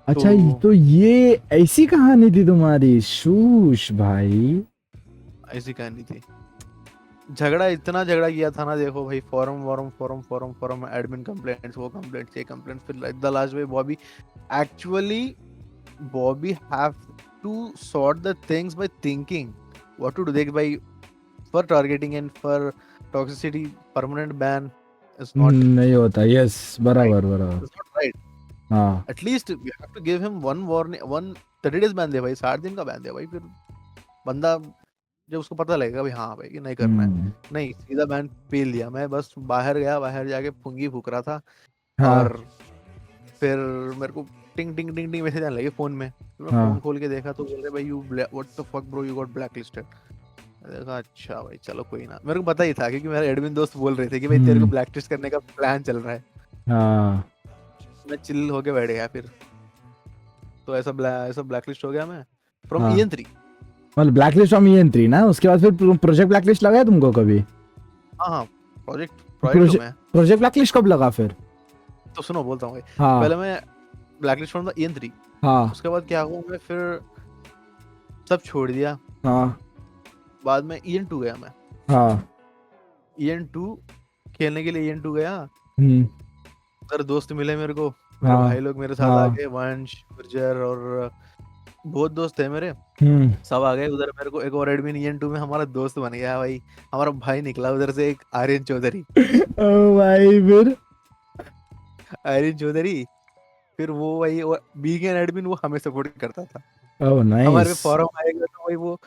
अच्छा
तो
तो ये ऐसी कहानी थी तुम्हारी शूश भाई।
ऐसी कहानी थी। झगड़ा इतना झगड़ा किया था ना, देखो भाई, फॉरम एडमिन कंप्लेंट्स, वो कंप्लेंट्स, ये कंप्लेंट्स, फिर the last way Bobby actually, Bobby have to sort the things by thinking what to do. देख भाई, for targeting and for toxicity permanent ban is not
नहीं होता, यस
राइट,
बराबर बराबर।
Is not right.
हाँ
at least we have to give him one warning, one 30 days ban दे भाई, 60 दिन का बैन दे भाई। फिर बंदा, जब उसको पता लगेगा भाई हाँ भाई कि नहीं करना है, नहीं, सीधा बैन पेल दिया। मैं बस बाहर गया, बाहर जाके फुंगी फूक रहा था,
हाँ
और फिर मेरे को टिंग टिंग टिंग टिंग मैसेज आने लगे फोन में। फिर मैं
हाँ
फोन खोल के देखा तो बोल रहे भाई, you what the fuck bro, you got black listed. देखा, अच्छा भाई चलो कोई ना, मेरे को पता ही था, क्योंकि मेरे एडमिन दोस्त बोल रहे थे कि भाई तेरे को ब्लैक लिस्ट करने का प्लान चल रहा है।
हाँ
मैं चिल होके बैठ गया फिर। तो ऐसा ब्लैक लिस्ट हो गया मैं फ्रॉम
हाँ
EN3।
मतलब ब्लैकलिस्ट फ्रॉम EN3 ना, उसके बाद फिर प्रोजेक्ट ब्लैकलिस्ट लगा है तुमको कभी?
हाँ हाँ, प्रोजेक्ट तो मैं,
प्रोजेक्ट ब्लैकलिस्ट कब लगा फिर?
तो सुनो बोलता हूँ भाई।
हाँ
पहले मैं black list from the EN3,
हाँ
उसके बाद क्या हुआ, मैं फिर सब छोड़ दिया।
हाँ
बाद में EN2 गया मैं,
हाँ
EN2 खेलने के लिए EN2 गया।
हम्म
उधर दोस्त मिले मेरे को, मेरे
हाँ
भाई लोग मेरे साथ आ
हाँ
गए, वंश, गुर्जर, और बहुत दोस्त थे मेरे,
हम्म
सब आ गए उधर। मेरे को एक और एडमिन EN2 में हमारा दोस्त बन गया भाई, हमारा भाई निकला उधर से, एक आर्यन चौधरी।
ओ भाई फिर?
आर्यन चौधरी, फिर वो भाई बीगन एडमिन, वो हमें सपोर्ट करता था।
ओह
हमारे
नाइस।
पे फॉरम आएगा तो भाई वो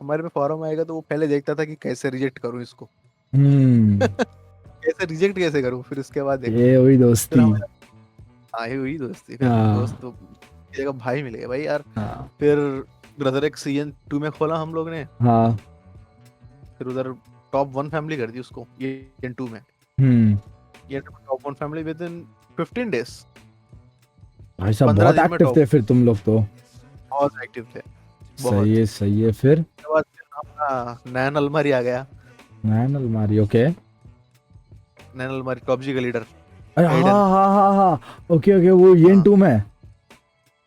हमारे पे फॉरम आएगा तो वो पहले देखता था कि कैसे रिजेक्ट करूं इसको।
हम्म
कैसे रिजेक्ट कैसे करूं, फिर उसके बाद देखो।
ये वही
फिर
दोस्ती।
हमें आई हुई दोस्ती, फिर दोस्त
हाँ
तो एक जगह भाई मिल गए भाई यार।
हाँ
फिर ब्रदर एक EN2 में खोला हम लोग ने,
हाँ
फिर उधर टॉप 1 फैमिली कर दी उसको EN2 में।
हम्म
EN2 में top 1 family with in 15 days,
भाई साहब
15
बहुत
दिन में
एक्टिव
टॉप,
थे फिर तुम लोग तो।
बहुत एक्टिव थे, बहुत।
सही है सही है। फिर
उसके बाद फिर अपना नैन अलमारी आ गया,
नैन अलमारी ओके।
नैन अलमारी टॉप जी का लीडर,
अरे हाँ
एडन।
हाँ हाँ हाँ ओके ओके, वो
हाँ
EN2 में।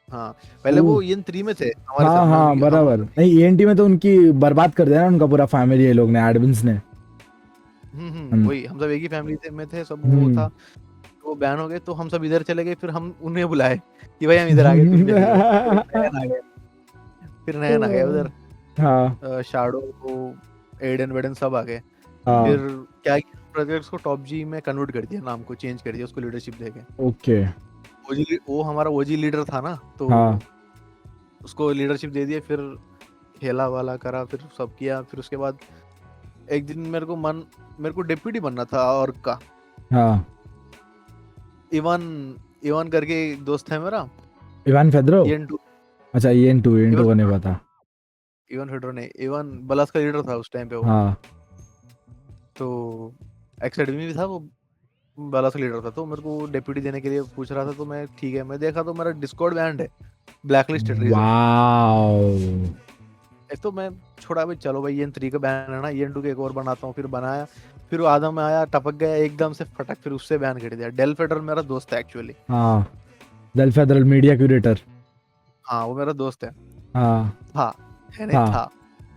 हाँ, पहले
वो
वो EN3 में थे हमारे
हाँ
साथ में,
हाँ
उनकी हम,
बराबर, नहीं ENT में तो उनकी बर्बाद कर दिया ना उनका पूरा फैमिली, ये लोग ने, एडमिन्स ने। हम्म
वही हम सब एक ही फैमिली में थे सब, वो
हम्म
था। वो बैन हो गए तो हम सब इधर चले गए, फिर हम उन्हें बुलाए कि भाई हम इधर आ गए, तुम भी आ जाओ। फिर नयन आ गए, फिर नयन आ गया उधर,
हाँ
शाडो, एडन वेडन सब आ गए।
हाँ
फिर क्या किया, प्रोजेक्ट्स को टॉप जी में कन्वर्ट कर दिया, नाम को चेंज कर दिया, उसको लीडरशिप देके।
ओके
वो हमारा OG लीडर था ना, तो
हाँ
उसको लीडरशिप दे दिया। फिर खेला वाला करा, फिर सब किया। फिर उसके बाद एक दिन मेरे को डिप्यूटी बनना था और का
हाँ
इवन इवन करके एक दोस्त है मेरा,
इवान फेद्रो।
ईएन टू
अच्छा EN2
इवन
को नहीं पता।
इवन फेडरो ने इवन बलास का लीडर था उस टाइम पे वो।
हाँ
तो एकेडमी में भी था वो, बलास का लीडर था। तो मेरे को डिप्यूटी देने के लिए पूछ रहा था, तो मैं ठीक है, मैं देखा तो मेरा डिस्कॉर्ड बैंड है, ब्लैक लिस्टेड रीजन।
वाओ।
तो मैं छोड़ा भाई, चलो भाई EN3 का बैन है ना, EN2 के एक और बनाता हूँ। फिर बनाया, फिर वो आदम में आया, टपक गया एकदम से फटक, फिर उससे बैन कर दिया। डेल फेडरल मेरा दोस्त है एक्चुअली।
हाँ डेल फेडरल मीडिया क्यूरेटर।
हाँ वो मेरा दोस्त है।
हाँ
था, है नहीं
हाँ।
था।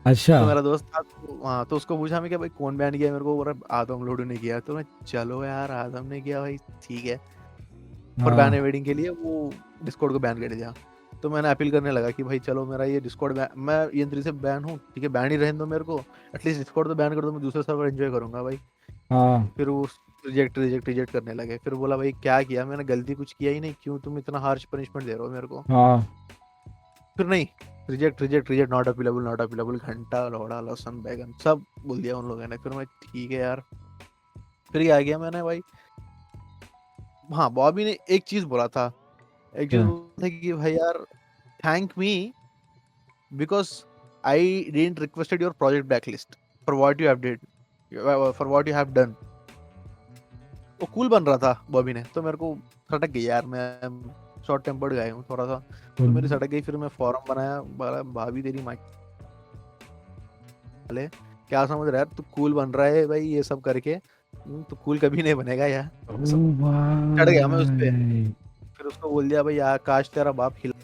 अच्छा
तो मेरा दोस्त था, तो हाँ, तो उसको पूछा मैं कि भाई कौन बैन किया मेरे को, बोला आदम लोडू ने किया। तो मैं, चलो यार आदम ने किया भाई, ठीक है। पर बैन
हाँ
एवेडिंग के लिए वो डिस्कॉर्ड को बैन कर दिया। तो मैंने अपील करने लगा कि भाई चलो मेरा ये डिस्कॉर्ड, मैं EN3 से बैन हूँ, ठीक है, बैन ही रहने दो मेरे को, एटलीस्ट डिस्कॉर्ड तो बैन कर दो, मैं दूसरे सर्वर एंजॉय करूंगा भाई।
हाँ
फिर वो रिजेक्ट करने लगे। फिर बोला भाई क्या किया मैंने, गलती कुछ किया ही नहीं, क्यों तुम इतना हार्श पनिशमेंट दे रहे हो मेरे को।
हाँ।
फिर नहीं, रिजेक्ट, नॉट अवेलेबल, घंटा लोड़ा लहसुन बैगन सब बोल दिया उन लोगों ने। फिर मैं ठीक है यार, फिर आ गया मैंने भाई। हाँ बॉबी ने एक चीज बोला था, एक चीज
क्या?
बोला था कि भाई यार thank me because I didn't requested your project backlist for what you have did, for what you have done. वो कूल बन रहा था बॉबी ने, तो मेरे को सटक गई यार, मैं शॉर्ट टेम्पर्ड गाय हूँ थोड़ा सा, तो मेरी सटक गई। फिर मैं फॉरम बनाया, बोला भाभी तेरी माँ ले, क्या समझ रहा है यार, तू कूल बन रहा है भाई ये सब करके, तू कूल कभी नहीं बनेगा यार।
ओ
सब चढ़ गया मैं उस पे।
भाई।
फिर उसको बोल दिया भाई यार काश तेरा बाप हिला।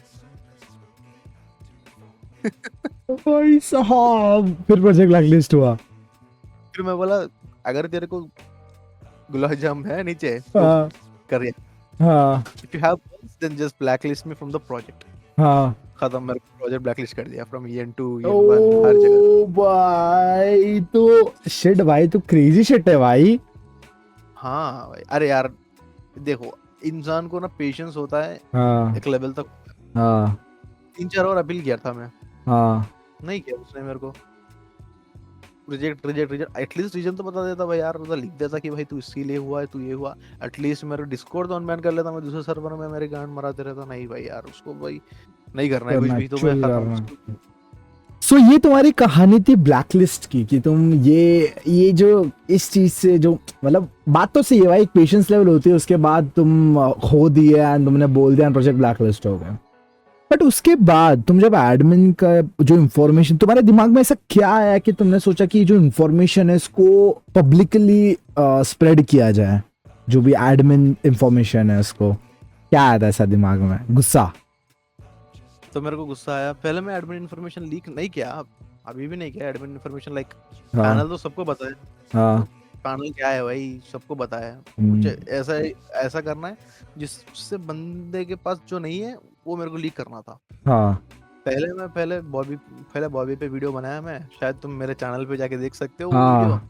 भाई साहब फिर प्रोजेक्ट ब्लैकलिस्ट हुआ।
फिर मैं बोला अगर तेरे को गुलाब जाम है नीचे तो
हाँ
कर,
हाँ
if you have then just blacklist me from the project.
हाँ।
खत्म, मेरे प्रोजेक्ट ब्लैकलिस्ट कर दिया फ्रॉम EN2 EN1 हर जगह।
ओ भाई तो शिट भाई तो क्रेजी शिट है भाई।
हाँ भाई, अरे यार देखो, इंसान को ना पेशेंस होता है
हाँ
एक लेवल तक।
हाँ
3-4 और अपील किया था मैं,
हाँ।
नहीं किया उसने मेरे को। रिजेक्ट एटलीस्ट रीजन तो बता देता भाई यार, तो लिख देता कि भाई तू इसीलिए हुआ है, तू ये हुआ। एटलीस्ट मेरे डिस्कॉर्ड तो अनबैन कर लेता, मैं दूसरे सर्वर में मेरे गांड मराते रहता। नहीं भाई यार, उसको भाई नहीं करना है कुछ भी, तो मैं
चिल
खत्म
करना।
उसको।
सो ये तुम्हारी कहानी थी ब्लैकलिस्ट की कि तुम ये जो इस चीज से जो मतलब बात तो सही है भाई, एक पेशेंस लेवल होती है, उसके बाद तुम खो दिए एंड तुमने बोल दिया प्रोजेक्ट ब्लैकलिस्ट हो गया। बट उसके बाद तुम जब एडमिन का जो इन्फॉर्मेशन तुम्हारे दिमाग में ऐसा क्या आया कि तुमने सोचा कि जो इन्फॉर्मेशन है इसको पब्लिकली स्प्रेड किया जाए, जो भी एडमिन इन्फॉर्मेशन है उसको, क्या आया था ऐसा दिमाग में गुस्सा?
तो मेरे को गुस्सा आया। पहले मैं एडमिन इन्फॉर्मेशन लीक नहीं किया, अभी भी नहीं किया एडमिन इन्फॉर्मेशन। लाइक
हाँ
पैनल तो सबको पता है,
हाँ।
पैनल क्या है भाई सबको पता है।
हम्म,
मुझे ऐसा ऐसा करना है जिससे बंदे के पास जो नहीं है वो मेरे को लीक करना था।
हाँ
पहले बॉबी पे वीडियो बनाया मैं, शायद तुम मेरे चैनल पे जाके देख सकते हो वो वीडियो।
हाँ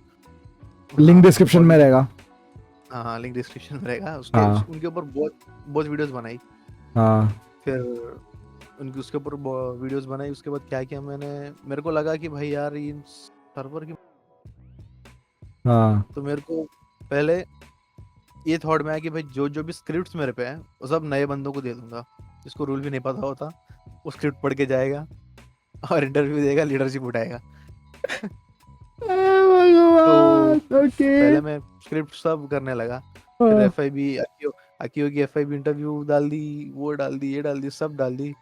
लिंक डिस्क्रिप्शन में रहेगा।
हाँ हाँ, लिंक डिस्क्रिप्शन में रहेगा उसके।
हाँ
उनके ऊपर बहुत बहुत वीडियोस बनाई।
हाँ
फिर उनके उसके ऊपर वीडियोस बनाई। उसके बाद क्या किया मैंने, मेरे को लगा कि भाई यार इन सर्वर की,
हाँ
तो मेरे को पहले ये थॉट में आया कि भाई जो भी स्क्रिप्ट्स मेरे पे हैं वो सब नए बंदों को दे दूंगा, जिसको रूल भी नहीं पता होता। वो स्क्रिप्ट पढ़ के जाएगा और इंटरव्यू देगा, लीडरशिप उठाएगा। तो
ओके।
पहले मैं स्क्रिप्ट सब करने लगा। फिर FIB अकीओ की FIB इंटरव्यू डाल दी, वो डाल दी, ये डाल दी, सब डाल दी।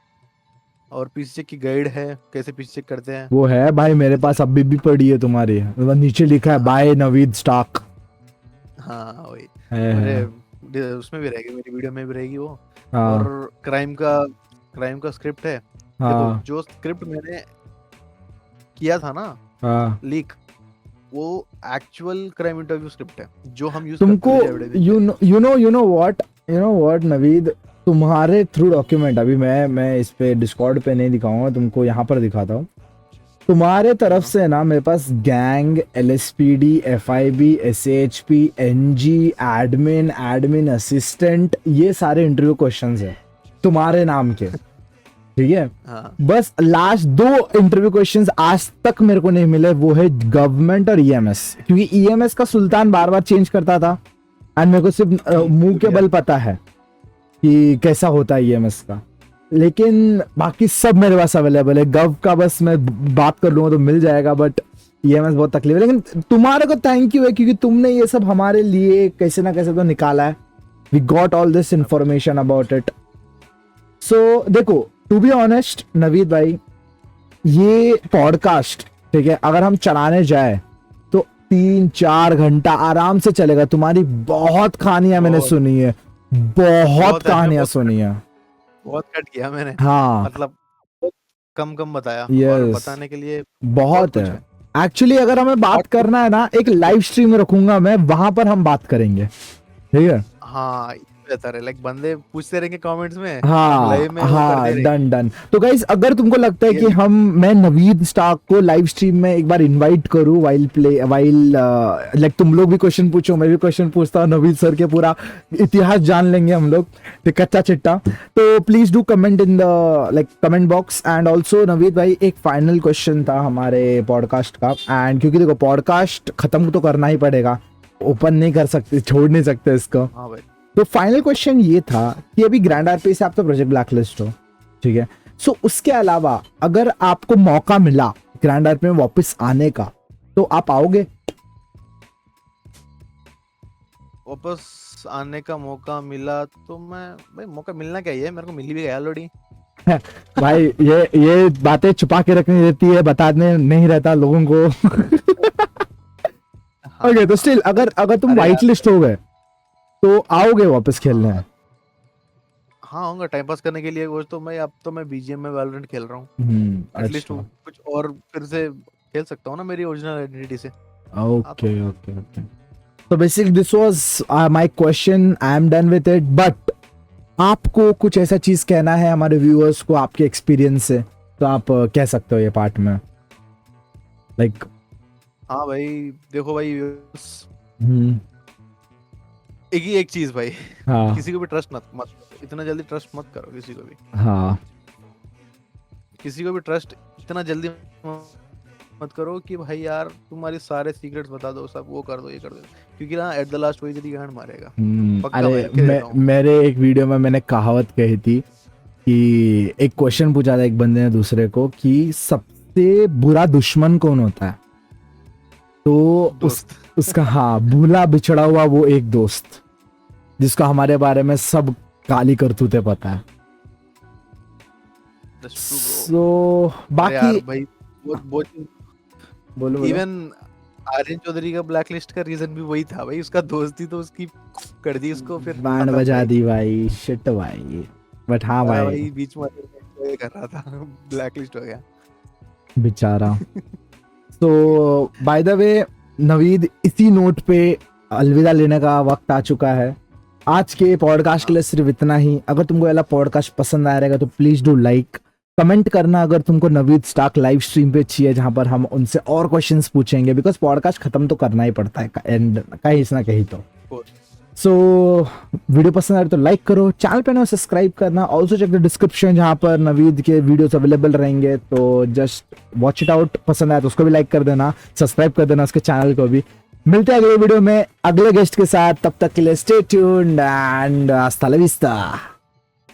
और पीसी चेक की गाइड है, कैसे पीसी चेक करते हैं।
वो है भाई मेरे पास अभी भी पड़ी है तुम्हारी, मतलब नीचे लिखा है बाय नवीद स्टॉक
हाँ वही
है।
मेरे उसमें भी रहेगी, मेरी वीडियो में भी रहेगी वो।
हाँ
और क्राइम का स्क्रिप्ट है। देखो
हाँ
जो स्क्रिप्ट मैंने किया था ना
हाँ।
लीक, वो एक्चुअल क्राइम इंटरव्यू स्क्रिप्ट है जो हम यूज
तुमको
करते थे evidence.
You know what Naveed, तुम्हारे थ्रू डॉक्यूमेंट अभी मैं इस पे डिस्कॉर्ड पे नहीं दिखाऊंगा तुमको, यहाँ पर दिखाता हूँ। तुम्हारे तरफ से ना मेरे पास gang, LSPD, FIB, SHP, NG, admin assistant, ये सारे इंटरव्यू क्वेश्चंस है तुम्हारे नाम के। ठीक है।
हाँ
बस लास्ट 2 इंटरव्यू क्वेश्चंस आज तक मेरे को नहीं मिले, वो है गवर्नमेंट और ईएमएस, क्योंकि ईएमएस का सुल्तान बार बार चेंज करता था एंड मेरे को सिर्फ मुंह के बल पता है कि कैसा होता है ईएमएस का, लेकिन बाकी सब मेरे पास अवेलेबल है। गव का बस मैं बात कर लूंगा तो मिल जाएगा, बट ईएमएस बहुत तकलीफ है। लेकिन तुम्हारे को थैंक यू है, क्योंकि तुमने ये सब हमारे लिए कैसे ना कैसे तो निकाला है। We got all this information about it. So देखो, टू बी ऑनेस्ट नवीद भाई, ये पॉडकास्ट ठीक है, अगर हम चलाने जाए तो 3-4 घंटा आराम से चलेगा। तुम्हारी बहुत कहानियां मैंने सुनी है, बहुत कहानियां सुनी है।
बहुत कट किया मैंने,
हाँ
मतलब कम बताया और
Yes.
बताने के लिए
बहुत
कुछ
है एक्चुअली। अगर हमें बात करना है ना, एक लाइव स्ट्रीम रखूंगा मैं, वहां पर हम बात करेंगे, ठीक है।
हाँ बेहतर है, लाइक बंदे पूछते रहेंगे कमेंट्स में,
हाँ
लाइव में वो
हाँ,
करते रहेंगे।
Done done. तो गाइस, अगर तुमको लगता है कि मैं नवीद स्टार्क को लाइव स्ट्रीम में एक बार इनवाइट करूं वाइल लाइक तुम लोग भी क्वेश्चन पूछो, मैं भी क्वेश्चन पूछता हूँ, नवीद सर के पूरा इतिहास जान लेंगे हम लोग, तो कच्चा चिट्टा, तो please do comment in the like comment box. And also Naveed भाई, एक फाइनल क्वेश्चन था हमारे पॉडकास्ट का, एंड क्योंकि देखो पॉडकास्ट खत्म तो करना ही पड़ेगा, ओपन नहीं कर सकते, छोड़ नहीं सकते इसको।
हाँ भाई,
तो फाइनल क्वेश्चन ये था कि अभी ग्रैंड आरपी से आप तो प्रोजेक्ट ब्लैकलिस्ट हो, ठीक है। सो उसके अलावा अगर आपको मौका मिला ग्रैंड आरपी में वापस आने का, तो आप आओगे?
वापस आने का मौका मिला तो मैं, भाई मौका मिलना क्या ही है, मेरे को मिल भी गया ऑलरेडी।
भाई ये बातें छुपा के रखनी रहती है, बताने नहीं रहता लोगों को। ओके, तो स्टिल अगर तुम
अरे
वाइट लिस्ट हो गए तो आओगे वापस खेलने?
हाँ आऊंगा टाइम पास करने के लिए। वो तो मैं बीजीएम में वैलोरेंट खेल रहा हूँ, एटलीस्ट
अच्छा,
कुछ और फिर से खेल सकता हूँ ना मेरी ओरिजिनल आइडेंटिटी से।
Okay okay okay. तो basically this was my question, I am done with it. But आपको कुछ ऐसा चीज कहना है हमारे व्यूअर्स को आपके एक्सपीरियंस से, तो आप कह सकते हो ये पार्ट में, लाइक।
हाँ भाई देखो भाई, एक चीज भाई,
हाँ
किसी को भी ट्रस्ट मत इतना जल्दी ट्रस्ट मत करो किसी को भी।
हाँ,
किसी को भी ट्रस्ट इतना जल्दी मत करो कि भाई यार तुम्हारे सारे सीक्रेट्स बता दो, सब वो कर दो, ये कर दो, क्योंकि ना एट द लास्ट वही तेरी गांड मारेगा। पक्का भाई,
अरे
लिख के देता हूँ।
मेरे एक वीडियो में मैंने कहावत कही थी कि एक क्वेश्चन पूछा था एक बंदे ने दूसरे को कि सबसे बुरा दुश्मन कौन होता है, तो उसका हाँ, भूला बिछड़ा हुआ वो एक दोस्त जिसको हमारे बारे में सब काली करतूतें पता है। सो बाकी
भाई वो
बोलो
इवन आर्यन चौधरी का ब्लैक लिस्ट का रीजन भी वही था भाई, उसका दोस्ती तो उसकी कर दी उसको, फिर
बैंड बजा दी भाई, शिट भाई। बट हाँ भाई,
बीच में कर रहा था, ब्लैक लिस्ट हो गया
बेचारा। तो बाय द वे नवीद, इसी नोट पे अलविदा लेने का वक्त आ चुका है। आज के पॉडकास्ट के लिए सिर्फ इतना ही। अगर तुमको वाला पॉडकास्ट पसंद आया रहेगा तो प्लीज डू लाइक, कमेंट करना अगर तुमको नवीद स्टार्क लाइव स्ट्रीम पे चाहिए, जहां पर हम उनसे और क्वेश्चंस पूछेंगे, बिकॉज पॉडकास्ट खत्म तो करना ही पड़ता है एंड कहीं ना कहीं तो। सो वीडियो पसंद आए तो लाइक करो, चैनल पे ना सब्सक्राइब करना, ऑल्सो चेक द डिस्क्रिप्शन जहाँ पर नवीद के वीडियोस अवेलेबल रहेंगे, तो जस्ट वॉच इट आउट। पसंद आया तो उसको भी लाइक कर देना, सब्सक्राइब कर देना उसके चैनल को भी। मिलते हैं अगले वीडियो में अगले गेस्ट के साथ, तब तक के लिए स्टे ट्यून्ड एंड हasta la vista।